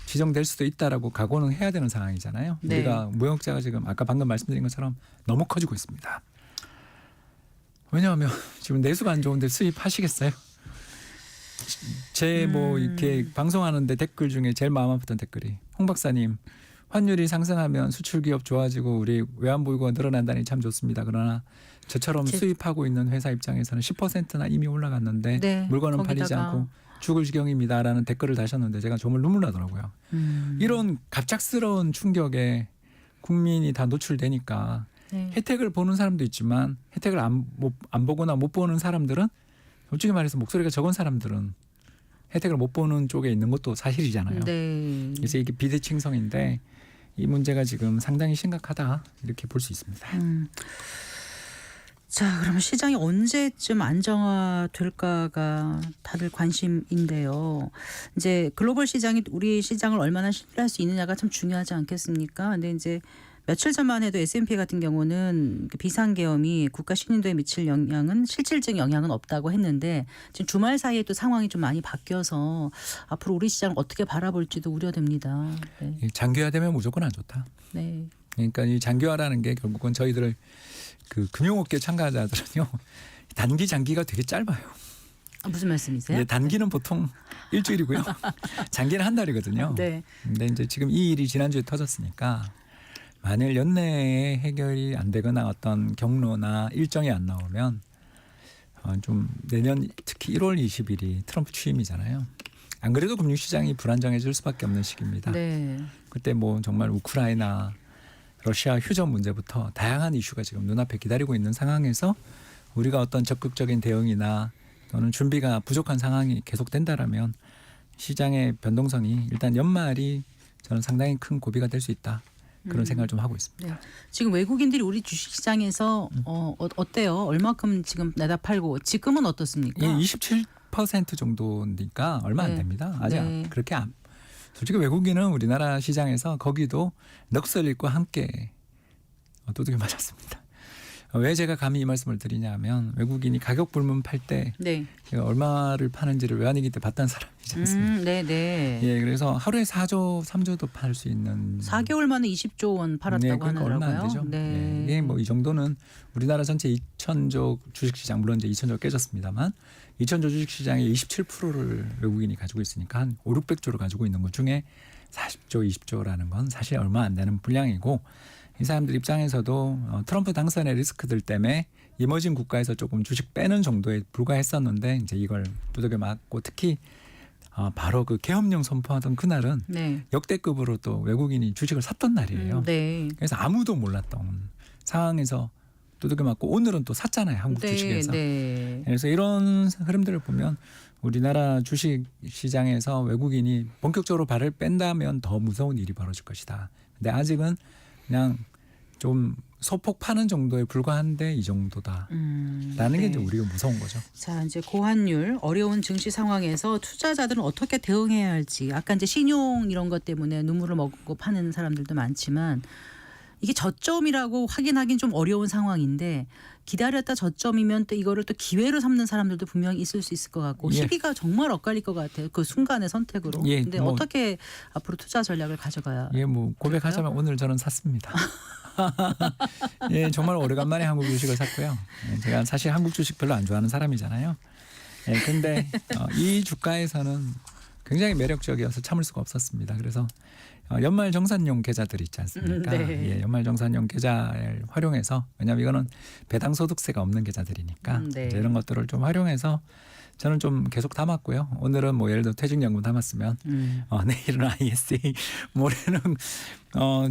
지정될 수도 있다라고 각오는 해야 되는 상황이잖아요. 네. 우리가 무역자가 지금 아까 방금 말씀드린 것처럼 너무 커지고 있습니다. 왜냐하면 지금 내수가 안 좋은데 수입하시겠어요? 제 뭐 이렇게 방송하는데 댓글 중에 제일 마음 아팠던 댓글이 홍 박사님 환율이 상승하면 수출 기업 좋아지고 우리 외환보유고가 늘어난다니 참 좋습니다. 그러나 저처럼 수입하고 있는 회사 입장에서는 10%나 이미 올라갔는데 네, 물건은 거기다가. 팔리지 않고 죽을 지경입니다라는 댓글을 다셨는데 제가 정말 눈물 나더라고요. 이런 갑작스러운 충격에 국민이 다 노출되니까 네. 혜택을 보는 사람도 있지만 혜택을 안 보거나 못 보는 사람들은 솔직히 말해서 목소리가 적은 사람들은 혜택을 못 보는 쪽에 있는 것도 사실이잖아요. 네. 그래서 이게 비대칭성인데 이 문제가 지금 상당히 심각하다 이렇게 볼 수 있습니다. 자, 그럼 시장이 언제쯤 안정화될까가 다들 관심인데요. 이제 글로벌 시장이 우리 시장을 얼마나 신뢰할 수 있느냐가 참 중요하지 않겠습니까? 근데 이제 며칠 전만 해도 S&P 같은 경우는 비상계엄이 국가 신인도에 미칠 영향은 실질적인 영향은 없다고 했는데 지금 주말 사이에 또 상황이 좀 많이 바뀌어서 앞으로 우리 시장을 어떻게 바라볼지도 우려됩니다. 네. 장기화되면 무조건 안 좋다. 네. 그러니까 이 장기화라는 게 결국은 저희들 그 금융업계 참가자들은요 단기 장기가 되게 짧아요. 무슨 말씀이세요? 예, 단기는 보통 일주일이고요. 장기는 한 달이거든요. 네. 근데 이제 지금 이 일이 지난주에 터졌으니까 만일 연내에 해결이 안 되거나 어떤 경로나 일정이 안 나오면 좀 내년 특히 1월 20일이 트럼프 취임이잖아요. 안 그래도 금융시장이 불안정해질 수밖에 없는 시기입니다. 네. 그때 뭐 정말 우크라이나 러시아 휴전 문제부터 다양한 이슈가 지금 눈앞에 기다리고 있는 상황에서 우리가 어떤 적극적인 대응이나 또는 준비가 부족한 상황이 계속된다라면 시장의 변동성이 일단 연말이 저는 상당히 큰 고비가 될 수 있다. 그런 생각을 좀 하고 있습니다. 네. 지금 외국인들이 우리 주식시장에서 어때요? 얼마큼 지금 내다 팔고 지금은 어떻습니까? 예, 27% 정도니까 얼마 안 네. 됩니다. 아직 네. 그렇게 솔직히 외국인은 우리나라 시장에서 거기도 넉살일과 함께 두들겨 맞았습니다. 왜 제가 감히 이 말씀을 드리냐면 외국인이 가격 불문 팔 때 네. 제가 얼마를 파는지를 외환위기 때 봤던 사람이지 않습니까? 네. 예, 그래서 하루에 4조, 3조도 팔 수 있는 4개월 만에 20조 원 팔았다고 네, 그러니까 하더라고요. 얼마 안 되죠. 네. 이게 뭐 이 정도는 우리나라 전체 2천조 주식시장 물론 이제 2천조 깨졌습니다만 2천조 주식시장의 27%를 외국인이 가지고 있으니까 한 5, 600조를 가지고 있는 것 중에 40조, 20조라는 건 사실 얼마 안 되는 분량이고 이 사람들 입장에서도 트럼프 당선의 리스크들 때문에 이머징 국가에서 조금 주식 빼는 정도에 불과했었는데 이제 이걸 두들겨 맞고 특히 바로 그 계엄령 선포하던 그날은 네. 역대급으로 또 외국인이 주식을 샀던 날이에요. 네. 그래서 아무도 몰랐던 상황에서 두들겨 맞고 오늘은 또 샀잖아요. 한국 주식에서. 네. 그래서 이런 흐름들을 보면 우리나라 주식 시장에서 외국인이 본격적으로 발을 뺀다면 더 무서운 일이 벌어질 것이다. 근데 아직은 그냥 좀 소폭 파는 정도에 불과한데 이 정도다라는 게 네. 이제 우리가 무서운 거죠. 자, 이제 고환율 어려운 증시 상황에서 투자자들은 어떻게 대응해야 할지 아까 이제 신용 이런 것 때문에 눈물을 먹고 파는 사람들도 많지만 이게 저점이라고 확인하기는 좀 어려운 상황인데 기다렸다 저점이면 또 이거를 또 기회로 삼는 사람들도 분명히 있을 수 있을 것 같고 예. 희비가 정말 엇갈릴 것 같아요. 그 순간의 선택으로. 예, 근데 뭐- 어떻게 앞으로 투자 전략을 가져가야 예, 뭐 고백하자면 오늘 저는 샀습니다. 예, 정말 오래간만에 한국 주식을 샀고요. 예, 제가 사실 한국 주식 별로 안 좋아하는 사람이잖아요. 예, 근데 이 주가에서는 굉장히 매력적이어서 참을 수가 없었습니다. 그래서 연말 정산용 계좌들 있지 않습니까? 네. 예, 연말 정산용 계좌를 활용해서 왜냐하면 이거는 배당 소득세가 없는 계좌들이니까 네. 이제 이런 것들을 좀 활용해서 저는 좀 계속 담았고요. 오늘은 뭐 예를 들어 퇴직연금 담았으면 내일은 ISA, 모레는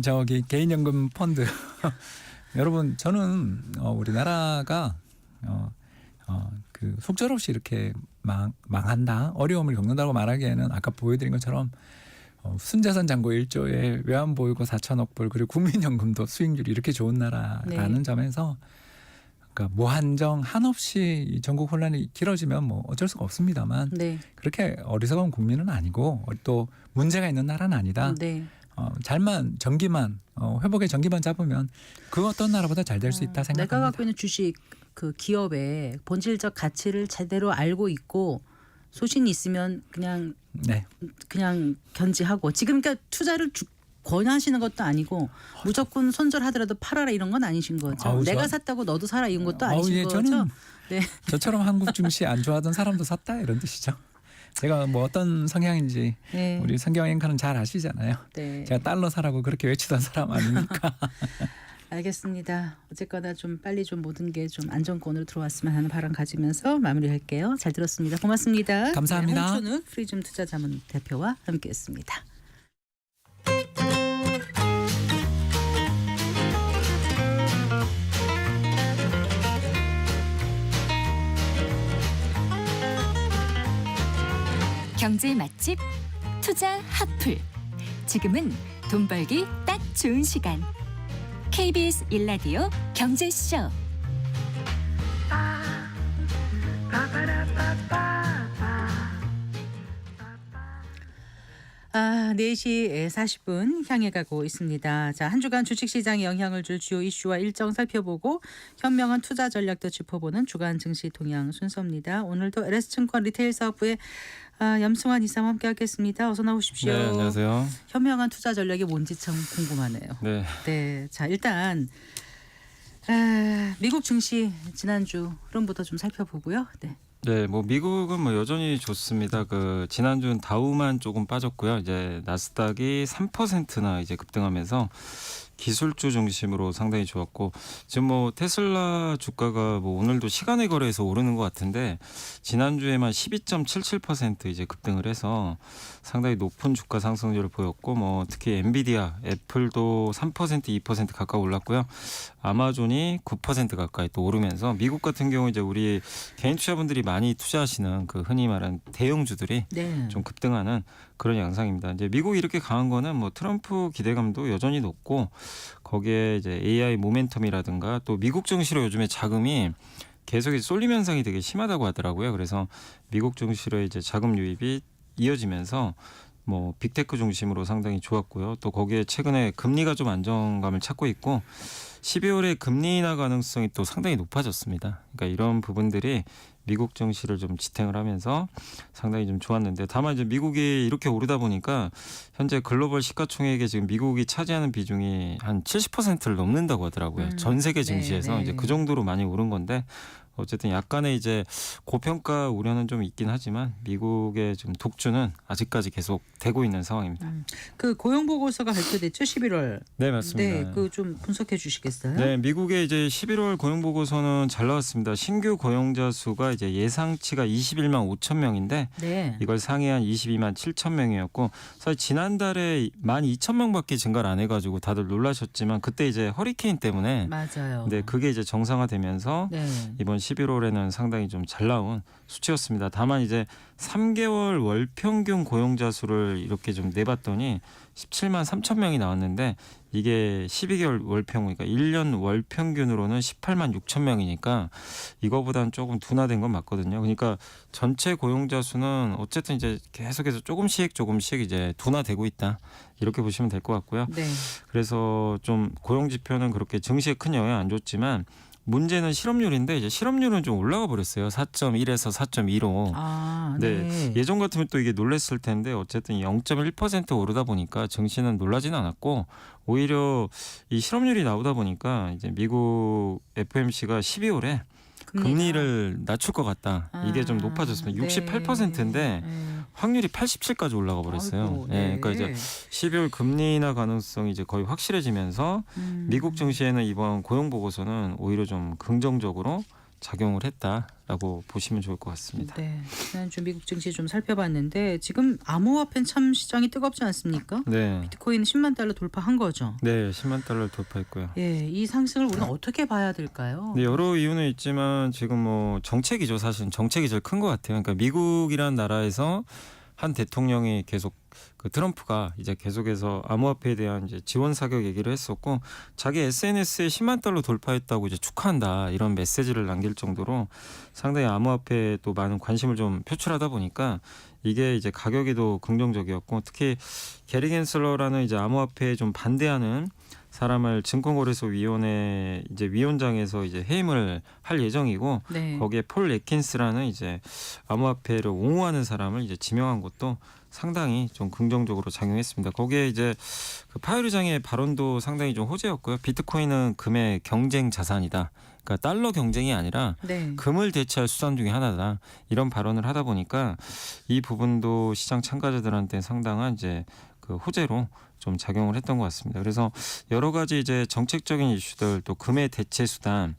저기 개인연금 펀드. 여러분 저는 우리나라가 그 속절없이 이렇게 망한다, 어려움을 겪는다고 말하기에는 아까 보여드린 것처럼 순자산 잔고 1조에 외환보유고 4천억 불 그리고 국민연금도 수익률이 이렇게 좋은 나라라는 네. 점에서 그러니까 무한정 한없이 이 전국 혼란이 길어지면 뭐 어쩔 수가 없습니다만 네. 그렇게 어리석은 국민은 아니고 또 문제가 있는 나라는 아니다. 네. 잘만 전기만 회복의 전기만 잡으면 그 어떤 나라보다 잘 될 수 있다 내가 생각합니다. 갖고 있는 주식 그 기업의 본질적 가치를 제대로 알고 있고 소신이 있으면 그냥 네. 견지하고 지금 그러니까 투자를 권하시는 것도 아니고 무조건 손절하더라도 팔아라 이런 건 아니신 거죠. 아우, 내가 저- 샀다고 너도 사라 이런 것도 아니신 예, 거죠. 저는 네. 저처럼 한국 증시 안 좋아하던 사람도 샀다 이런 뜻이죠. 제가 뭐 어떤 성향인지 네. 우리 성경 앵커는 잘 아시잖아요. 네. 제가 달러 사라고 그렇게 외치던 사람 아닙니까? 알겠습니다. 어쨌거나 좀 빨리 좀 모든 게 좀 안정권으로 들어왔으면 하는 바람 가지면서 마무리할게요. 잘 들었습니다. 고맙습니다. 감사합니다. 네, 홍춘욱 프리즘 투자자문 대표와 함께했습니다. 경제 맛집 투자 핫플. 지금은 돈 벌기 딱 좋은 시간. KBS 1라디오 경제쇼. 아, 4시 40분 향해 가고 있습니다. 자, 한 주간 주식시장에 영향을 줄 주요 이슈와 일정 살펴보고 현명한 투자 전략도 짚어보는 주간 증시 동향 순서입니다. 오늘도 LS증권 리테일 사업부의 염승환 이사와 함께하겠습니다. 어서 나오십시오. 네, 안녕하세요. 현명한 투자 전략이 뭔지 참 궁금하네요. 네, 네, 자 일단 미국 증시 지난주 흐름부터 좀 살펴보고요. 네. 네, 뭐 미국은 뭐 여전히 좋습니다. 그 지난주는 다우만 조금 빠졌고요. 이제 나스닥이 3%나 이제 급등하면서 기술주 중심으로 상당히 좋았고 지금 뭐 테슬라 주가가 뭐 오늘도 시간의 거래에서 오르는 것 같은데 지난주에만 12.77% 이제 급등을 해서 상당히 높은 주가 상승률을 보였고 뭐 특히 엔비디아, 애플도 3% 2% 가까이 올랐고요. 아마존이 9% 가까이 또 오르면서 미국 같은 경우 이제 우리 개인 투자분들이 많이 투자하시는 그 흔히 말하는 대형주들이 네. 좀 급등하는 그런 양상입니다. 이제 미국이 이렇게 강한 거는 뭐 트럼프 기대감도 여전히 높고 거기에 이제 AI 모멘텀이라든가 또 미국 증시로 요즘에 자금이 계속 쏠림 현상이 되게 심하다고 하더라고요. 그래서 미국 증시로 이제 자금 유입이 이어지면서 뭐 빅테크 중심으로 상당히 좋았고요. 또 거기에 최근에 금리가 좀 안정감을 찾고 있고 12월에 금리 인하 가능성이 또 상당히 높아졌습니다. 그러니까 이런 부분들이 미국 증시를 좀 지탱을 하면서 상당히 좀 좋았는데 다만 이제 미국이 이렇게 오르다 보니까 현재 글로벌 시가총액에 지금 미국이 차지하는 비중이 한 70%를 넘는다고 하더라고요. 전 세계 증시에서 네. 이제 그 정도로 많이 오른 건데 어쨌든 약간의 이제 고평가 우려는 좀 있긴 하지만 미국의 좀 독주는 아직까지 계속 되고 있는 상황입니다. 그 고용 보고서가 발표됐죠, 11월. 네, 맞습니다. 네, 그 좀 분석해 주시겠어요? 네, 미국의 이제 11월 고용 보고서는 잘 나왔습니다. 신규 고용자 수가 이제 예상치가 21만 5천 명인데 네. 이걸 상회한 22만 7천 명이었고 사실 지난달에 12,000명밖에 증가를 안 해가지고 다들 놀라셨지만 그때 이제 허리케인 때문에 맞아요. 네, 그게 이제 정상화되면서 네. 이번 11월에는 상당히 좀 잘 나온 수치였습니다. 다만 이제 3개월 월 평균 고용자 수를 이렇게 좀 내봤더니 17만 3천 명이 나왔는데 이게 12개월 월 평, 그러니까 1년 월 평균으로는 18만 6천 명이니까 이거보다는 조금 둔화된 건 맞거든요. 그러니까 전체 고용자 수는 어쨌든 이제 계속해서 조금씩 이제 둔화되고 있다. 이렇게 보시면 될 것 같고요. 네. 그래서 좀 고용 지표는 그렇게 증시에 큰 영향 안 줬지만 문제는 실업률인데 이제 실업률은 좀 올라가 버렸어요. 4.1에서 4.2로. 아, 네. 네. 예전 같으면 또 이게 놀랬을 텐데 어쨌든 0.1% 오르다 보니까 증시는 놀라진 않았고 오히려 이 실업률이 나오다 보니까 이제 미국 FOMC가 12월에 금리를 낮출 것 같다. 이게 좀 높아졌습니다. 68%인데 확률이 87까지 올라가 버렸어요. 아이고, 예, 그러니까 이제 12월 금리 인하 가능성이 이제 거의 확실해지면서 미국 증시에는 이번 고용 보고서는 오히려 좀 긍정적으로 작용을 했다라고 보시면 좋을 것 같습니다. 네, 지난주 미국 증시 좀 살펴봤는데 지금 암호화폐는 참 시장이 뜨겁지 않습니까? 네. 비트코인 10만 달러 돌파한 거죠. 네, 10만 달러를 돌파했고요. 예, 이 상승을 우리는 어떻게 봐야 될까요? 네, 여러 이유는 있지만 지금 뭐 정책이죠. 사실 정책이 제일 큰 것 같아요. 그러니까 미국이란 나라에서 한 대통령이 계속 그 트럼프가 이제 계속해서 암호화폐에 대한 이제 지원 사격 얘기를 했었고 자기 SNS에 10만 달러 돌파했다고 이제 축하한다 이런 메시지를 남길 정도로 상당히 암호화폐에 또 많은 관심을 좀 표출하다 보니까 이게 이제 가격에도 긍정적이었고 특히 게리 겐슬러라는 이제 암호화폐에 좀 반대하는 사람을 증권거래소위원회 이제 위원장에서 이제 해임을 할 예정이고 네. 거기에 폴 레킨스라는 이제 암호화폐를 옹호하는 사람을 이제 지명한 것도 상당히 좀 긍정적으로 작용했습니다. 거기에 이제 그 파이르장의 발언도 상당히 좀 호재였고요. 비트코인은 금의 경쟁 자산이다. 그러니까 달러 경쟁이 아니라 네. 금을 대체할 수단 중에 하나다. 이런 발언을 하다 보니까 이 부분도 시장 참가자들한테 상당한 이제 그 호재로 좀 작용을 했던 것 같습니다. 그래서 여러 가지 이제 정책적인 이슈들 또 금의 대체 수단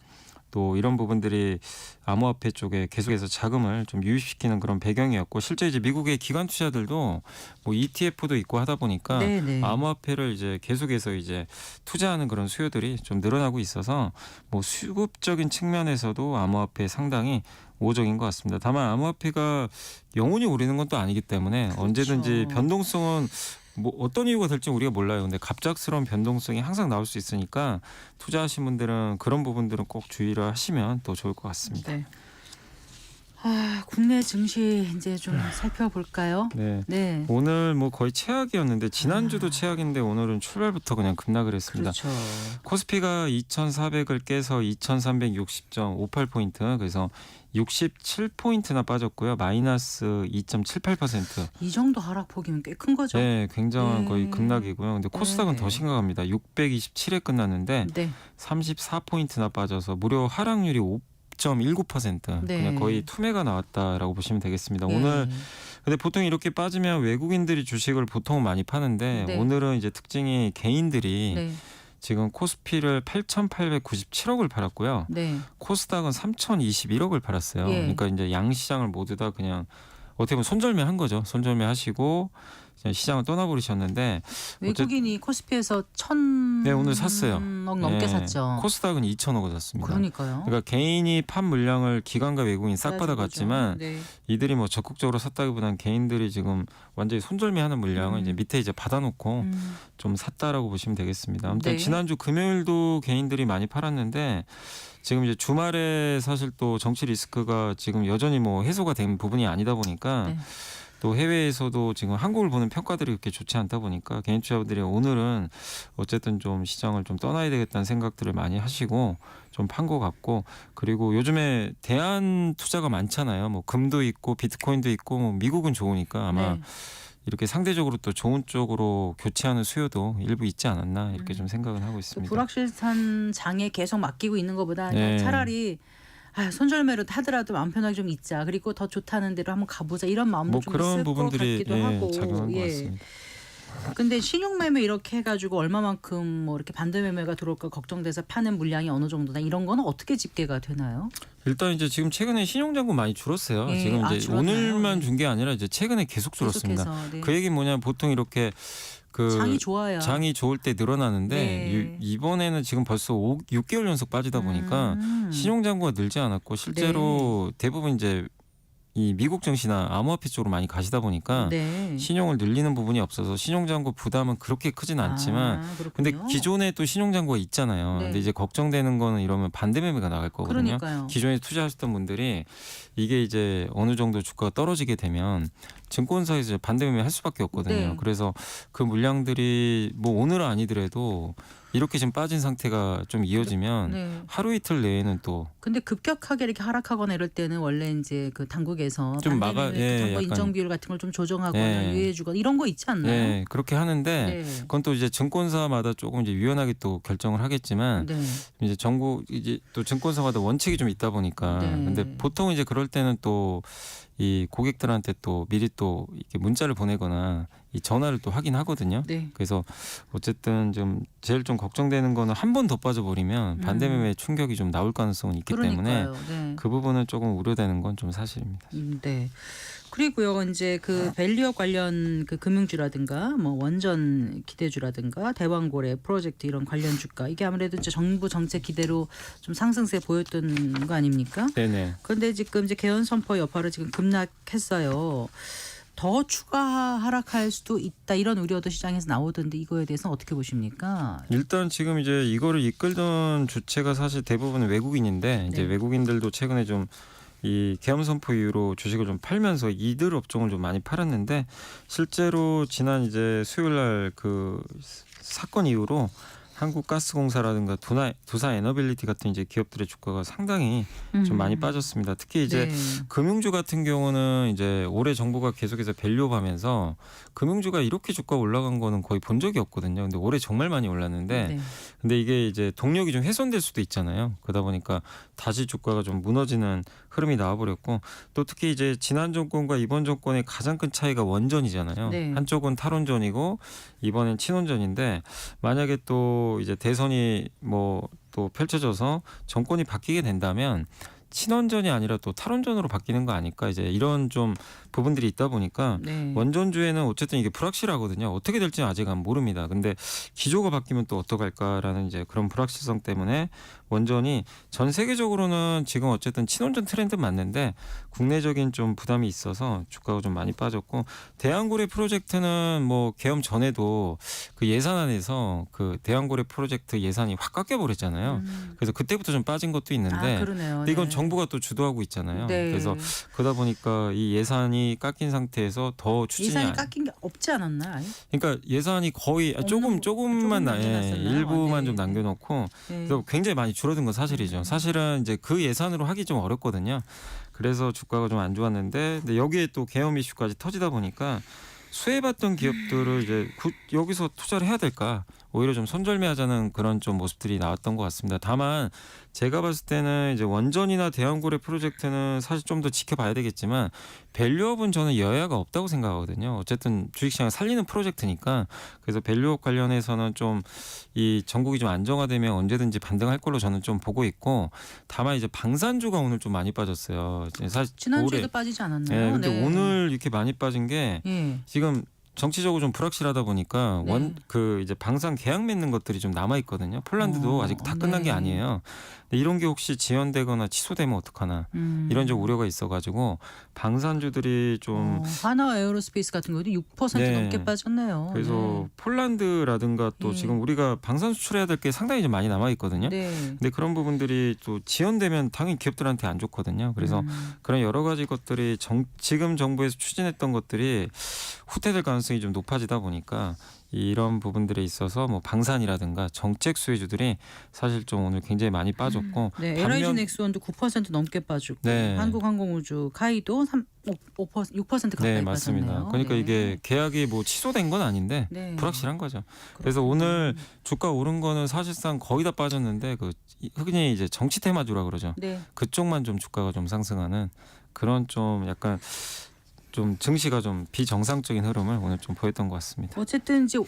또 이런 부분들이 암호화폐 쪽에 계속해서 자금을 좀 유입시키는 그런 배경이었고 실제 이제 미국의 기관 투자들도 뭐 ETF도 있고 하다 보니까 네, 네. 암호화폐를 이제 계속해서 이제 투자하는 그런 수요들이 좀 늘어나고 있어서 뭐 수급적인 측면에서도 암호화폐 상당히 우호적인 것 같습니다. 다만 암호화폐가 영원히 오르는 건 또 아니기 때문에 그렇죠. 언제든지 변동성은 뭐 어떤 이유가 될지 우리가 몰라요. 근데 갑작스러운 변동성이 항상 나올 수 있으니까 투자하신 분들은 그런 부분들은 꼭 주의를 하시면 더 좋을 것 같습니다. 네. 아, 국내 증시 이제 좀 살펴볼까요? 네. 네. 오늘 뭐 거의 최악이었는데 지난주도 최악인데 오늘은 출발부터 그냥 급락을 했습니다. 그렇죠. 코스피가 2,400을 깨서 2,360.58포인트 그래서 67포인트나 빠졌고요. 마이너스 2.78%. 이 정도 하락폭이면 꽤 큰 거죠. 네, 굉장한 네. 거의 급락이고요. 근데 코스닥은 네. 더 심각합니다. 627에 끝났는데 네. 34포인트나 빠져서 무려 하락률이 5.19%. 네. 그냥 거의 투매가 나왔다라고 보시면 되겠습니다. 예. 오늘 근데 보통 이렇게 빠지면 외국인들이 주식을 보통 많이 파는데 네. 오늘은 이제 특징이 개인들이 네. 지금 코스피를 8,897억을 팔았고요. 네. 코스닥은 3,021억을 팔았어요. 예. 그러니까 이제 양 시장을 모두 다 그냥 어떻게 보면 손절매한 거죠. 손절매하시고 그냥 시장을 떠나버리셨는데 외국인이 코스피에서 1,000억 네, 오늘 샀어요. 넘게 예, 샀죠. 코스닥은 2,000억을 샀습니다. 그러니까요. 그러니까 개인이 판 물량을 기관과 외국인 싹 그래가지고 받아갔지만 네. 이들이 뭐 적극적으로 샀다기보다는 개인들이 지금 완전히 손절매하는 물량을 이제 밑에 이제 받아놓고 좀 샀다라고 보시면 되겠습니다. 아무튼 네. 지난주 금요일도 개인들이 많이 팔았는데 지금 이제 주말에 사실 또 정치 리스크가 지금 여전히 뭐 해소가 된 부분이 아니다 보니까 네. 또 해외에서도 지금 한국을 보는 평가들이 그렇게 좋지 않다 보니까 개인 투자자들이 오늘은 어쨌든 좀 시장을 좀 떠나야 되겠다는 생각들을 많이 하시고 좀 판 것 같고 그리고 요즘에 대안 투자가 많잖아요. 뭐 금도 있고 비트코인도 있고 뭐 미국은 좋으니까 아마 네. 이렇게 상대적으로 또 좋은 쪽으로 교체하는 수요도 일부 있지 않았나 이렇게 좀 생각은 하고 그 있습니다. 불확실한 장에 계속 맡기고 있는 것보다 네. 차라리 손절매로 하더라도 마음 편하게 좀 있자. 그리고 더 좋다는 데로 한번 가보자. 이런 마음도 뭐 좀 그런 있을 것 부분들이 같기도 하고. 작용한 것 같습니다. 근데 신용매매 이렇게 해가지고 얼마만큼 뭐 이렇게 반대매매가 들어올까 걱정돼서 파는 물량이 어느 정도나 이런 거는 어떻게 집계가 되나요? 일단 이제 지금 최근에 신용잔고 많이 줄었어요. 예, 지금 이제 줄었나요? 오늘만 네. 준 게 아니라 이제 최근에 계속 줄었습니다. 계속해서, 네. 그 얘기는 뭐냐면 보통 이렇게 그 장이 좋아요. 장이 좋을 때 늘어나는데 네. 이번에는 지금 벌써 6개월 연속 빠지다 보니까 신용잔고가 늘지 않았고 실제로 네. 대부분 이제 이 미국 증시나 암호화폐 쪽으로 많이 가시다 보니까 네. 신용을 늘리는 부분이 없어서 신용잔고 부담은 그렇게 크진 않지만 근데 그렇군요. 기존에 또 신용잔고가 있잖아요. 네. 근데 이제 걱정되는 거는 이러면 반대매매가 나갈 거거든요. 그러니까요. 기존에 투자하셨던 분들이 이게 이제 어느 정도 주가가 떨어지게 되면 증권사에서 이제 반대매매 할 수밖에 없거든요. 네. 그래서 그 물량들이 뭐 오늘은 아니더라도 이렇게 지금 빠진 상태가 좀 이어지면 네. 하루 이틀 내에는 또 근데 급격하게 이렇게 하락하거나 이럴 때는 원래 이제 그 당국에서 좀 막아- 예, 정보 약간- 인정 비율 같은 걸 좀 조정하거나 예. 유예해주거나 이런 거 있지 않나요? 네, 그렇게 하는데 네. 그건 또 이제 증권사마다 조금 이제 유연하게 또 결정을 하겠지만 네. 이제 정부 이제 또 증권사마다 원칙이 좀 있다 보니까 네. 근데 보통 이제 그럴 때는 또 이 고객들한테 또 미리 또 이렇게 문자를 보내거나 이 전화를 또 하긴 하거든요. 네. 그래서 어쨌든 좀 제일 좀 걱정되는 거는 한 번 더 빠져버리면 반대매매 충격이 좀 나올 가능성은 있기 때문에 그러니까요. 네. 그 부분은 조금 우려되는 건 좀 사실입니다. 네. 그리고요, 이제 그 밸류업 관련 그 금융주라든가 뭐 원전 기대주라든가 대왕고래 프로젝트 이런 관련 주가 이게 아무래도 이제 정부 정책 기대로 좀 상승세 보였던 거 아닙니까? 네네. 그런데 지금 이제 개헌 선포 여파로 지금 급락했어요. 더 추가 하락할 수도 있다 이런 우려도 시장에서 나오던데 이거에 대해서는 어떻게 보십니까? 일단 지금 이제 이거를 이끌던 주체가 사실 대부분 외국인인데 이제 네. 외국인들도 최근에 좀 이 계엄 선포 이후로 주식을 좀 팔면서 이들 업종을 좀 많이 팔았는데 실제로 지난 이제 수요일 날 그 사건 이후로 한국가스공사라든가 두산에너빌리티 같은 이제 기업들의 주가가 상당히 좀 많이 빠졌습니다. 특히 이제 네. 금융주 같은 경우는 이제 올해 정부가 계속해서 밸류업하면서 금융주가 이렇게 주가 올라간 거는 거의 본 적이 없거든요. 근데 올해 정말 많이 올랐는데 네. 근데 이게 이제 동력이 좀 훼손될 수도 있잖아요. 그러다 보니까 다시 주가가 좀 무너지는 흐름이 나와버렸고 또 특히 이제 지난 정권과 이번 정권의 가장 큰 차이가 원전이잖아요. 네. 한쪽은 탈원전이고 이번엔 친원전인데 만약에 또 이제 대선이 뭐 또 펼쳐져서 정권이 바뀌게 된다면 친원전이 아니라 또 탈원전으로 바뀌는 거 아닐까 이제 이런 좀 부분들이 있다 보니까 네. 원전주에는 어쨌든 이게 불확실하거든요. 어떻게 될지는 아직은 모릅니다. 근데 기조가 바뀌면 또 어떡할까라는 이제 그런 불확실성 때문에 원전이 전 세계적으로는 지금 어쨌든 친원전 트렌드 맞는데 국내적인 좀 부담이 있어서 주가가 좀 많이 빠졌고 대왕고래 프로젝트는 뭐 계엄 전에도 그 예산안에서 그 대왕고래 프로젝트 예산이 확 깎여 버렸잖아요. 그래서 그때부터 좀 빠진 것도 있는데 아, 그러네요. 근데 이건 네. 정부가 또 주도하고 있잖아요. 네. 그래서 그러다 보니까 이 예산이 깎인 상태에서 더 추진이 예산이 안 깎인 게 없지 않았나요? 아예? 그러니까 예산이 거의 조금만 조금 남겨놨었나요? 일부만 네. 좀 남겨놓고 네. 그래서 굉장히 많이 줄어든 건 사실이죠. 사실은 이제 그 예산으로 하기 좀 어렵거든요. 그래서 주가가 좀 안 좋았는데 근데 여기에 또 계엄 이슈까지 터지다 보니까 수혜받던 기업들을 이제 여기서 투자를 해야 될까? 오히려 좀 손절매하자는 그런 좀 모습들이 나왔던 것 같습니다. 다만 제가 봤을 때는 이제 원전이나 대왕고래 프로젝트는 사실 좀 더 지켜봐야 되겠지만 밸류업은 저는 여야가 없다고 생각하거든요. 어쨌든 주식시장을 살리는 프로젝트니까 그래서 밸류업 관련해서는 좀 이 전국이 좀 안정화되면 언제든지 반등할 걸로 저는 좀 보고 있고 다만 이제 방산주가 오늘 좀 많이 빠졌어요. 사실 지난주에도 빠지지 않았나요? 네, 근데 네. 오늘 이렇게 많이 빠진 게 예. 지금 정치적으로 좀 불확실하다 보니까 네. 그 이제 방산 계약 맺는 것들이 좀 남아 있거든요. 폴란드도 아직 다 끝난 게 네. 아니에요. 근데 이런 게 혹시 지연되거나 취소되면 어떡하나 이런 좀 우려가 있어가지고 방산주들이 좀 하나 에어로스페이스 같은 경우도 6% 네. 넘게 빠졌네요. 그래서 폴란드라든가 또 네. 지금 우리가 방산 수출해야 될 게 상당히 좀 많이 남아 있거든요. 네. 근데 그런 부분들이 또 지연되면 당연히 기업들한테 안 좋거든요. 그래서 그런 여러 가지 것들이 지금 정부에서 추진했던 것들이 후퇴될 가능성이 좀 높아지다 보니까 이런 부분들에 있어서 뭐 방산이라든가 정책 수혜주들이 사실 좀 오늘 굉장히 많이 빠졌고 네, LIG 넥스원도 9% 넘게 빠지고 네. 한국항공우주 카이도 6% 가까이 네 맞습니다. 빠졌네요. 그러니까 네. 이게 계약이 뭐 취소된 건 아닌데 네. 불확실한 거죠. 그래서 오늘 주가 오른 거는 사실상 거의 다 빠졌는데 그 흔히 이제 정치 테마주라 그러죠. 네. 그쪽만 좀 주가가 좀 상승하는 그런 좀 약간 좀 증시가 좀 비정상적인 흐름을 오늘 좀 보였던 것 같습니다. 어쨌든 이제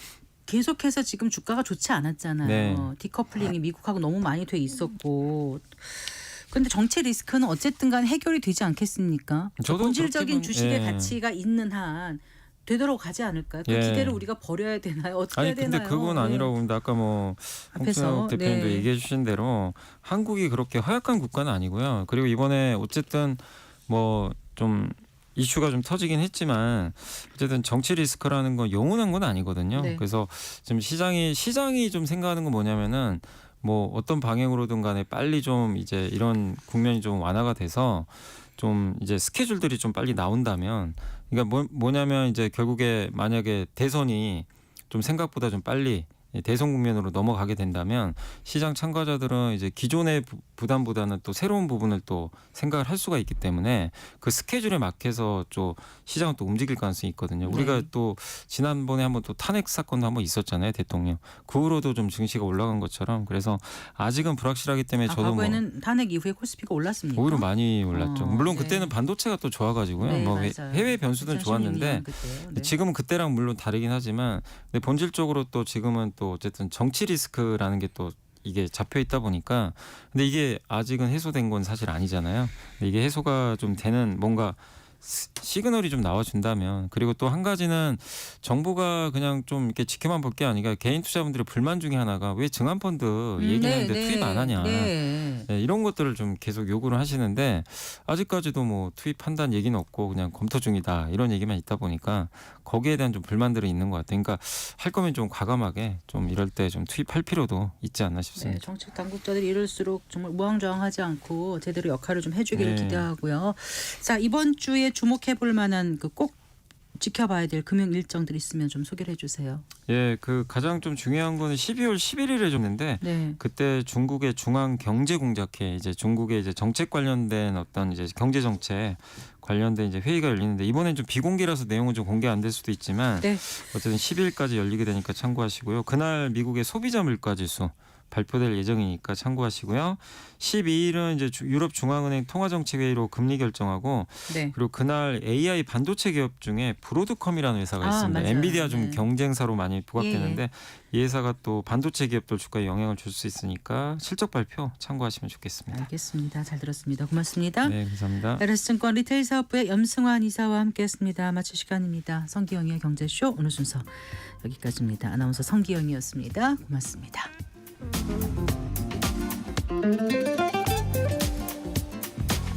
계속해서 지금 주가가 좋지 않았잖아요. 네. 디커플링이 미국하고 너무 많이 돼 있었고. 그런데 정치 리스크는 어쨌든 간 해결이 되지 않겠습니까? 저도 본질적인 그렇게 주식의 예. 가치가 있는 한 되돌아가지 않을까요? 그 예. 기대를 우리가 버려야 되나요? 어떻게 아니 해야 근데 되나요? 그건 네. 아니라고 봅니다. 아까 뭐 앞에서, 홍준영 대표님도 네. 얘기해 주신 대로 한국이 그렇게 허약한 국가는 아니고요. 그리고 이번에 어쨌든 뭐 좀 이슈가 좀 터지긴 했지만 어쨌든 정치 리스크라는 건 영원한 건 아니거든요. 네. 그래서 지금 시장이 좀 생각하는 건 뭐냐면은 뭐 어떤 방향으로든 간에 빨리 좀 이제 이런 국면이 좀 완화가 돼서 좀 이제 스케줄들이 좀 빨리 나온다면 그러니까 뭐냐면 이제 결국에 만약에 대선이 좀 생각보다 좀 빨리 대선 국면으로 넘어가게 된다면 시장 참가자들은 이제 기존의 부담보다는 또 새로운 부분을 또 생각을 할 수가 있기 때문에 그 스케줄에 맞춰서 좀 시장은 또 움직일 가능성이 있거든요. 우리가 또 지난번에 한번 또 탄핵 사건도 한번 있었잖아요, 대통령. 그 후로도 좀 증시가 올라간 것처럼. 그래서 아직은 불확실하기 때문에 저도 과거에는 탄핵 이후에 코스피가 올랐습니까? 오히려 많이 올랐죠. 물론 네. 그때는 반도체가 또 좋아가지고요. 네, 뭐 맞아요. 해외 변수는 2016년 좋았는데 그때요. 네. 지금은 그때랑 물론 다르긴 하지만 근데 본질적으로 또 지금은 또 어쨌든 정치 리스크라는 게 또 이게 잡혀 있다 보니까 근데 이게 아직은 해소된 건 사실 아니잖아요. 근데 이게 해소가 좀 되는 뭔가 시그널이 좀 나와준다면 그리고 또 한 가지는 정부가 그냥 좀 이렇게 지켜만 볼 게 아니라 개인 투자분들의 불만 중에 하나가 왜 증안펀드 얘기하는데 투입 안 하냐. 네. 네, 이런 것들을 좀 계속 요구를 하시는데 아직까지도 뭐 투입한다는 얘기는 없고 그냥 검토 중이다 이런 얘기만 있다 보니까 거기에 대한 좀 불만들이 있는 것 같아요. 그러니까 할 거면 좀 과감하게 좀 이럴 때 좀 투입할 필요도 있지 않나 네, 싶습니다. 정책 당국자들이 이럴수록 정말 무왕좌왕하지 않고 제대로 역할을 좀 해주기를 네. 기대하고요. 자, 이번 주에 주목해볼 만한 그 꼭 지켜봐야 될 금융 일정들 있으면 좀 소개를 해주세요. 예, 그 가장 좀 중요한 거는 12월 11일에 줬는데 네. 그때 중국의 중앙경제공작회 이제 중국의 이제 정책 관련된 어떤 이제 경제 정책 관련된 이제 회의가 열리는데 이번엔 좀 비공개라서 내용은 좀 공개 안 될 수도 있지만 네. 어쨌든 10일까지 열리게 되니까 참고하시고요. 그날 미국의 소비자 물가지수 발표될 예정이니까 참고하시고요. 12일은 이제 유럽 중앙은행 통화정책회의로 금리 결정하고 네. 그리고 그날 AI 반도체 기업 중에 브로드컴이라는 회사가 아, 있습니다. 맞아요. 엔비디아 좀 네. 경쟁사로 많이 부각되는데 이 회사가 또 반도체 기업들 주가에 영향을 줄 수 있으니까 실적 발표 참고하시면 좋겠습니다. 알겠습니다. 잘 들었습니다. 고맙습니다. 네, 감사합니다. LS증권 리테일사업부의 염승환 이사와 함께했습니다. 마칠 시간입니다. 성기영의 경제쇼 오늘 순서 여기까지입니다. 아나운서 성기영이었습니다. 고맙습니다.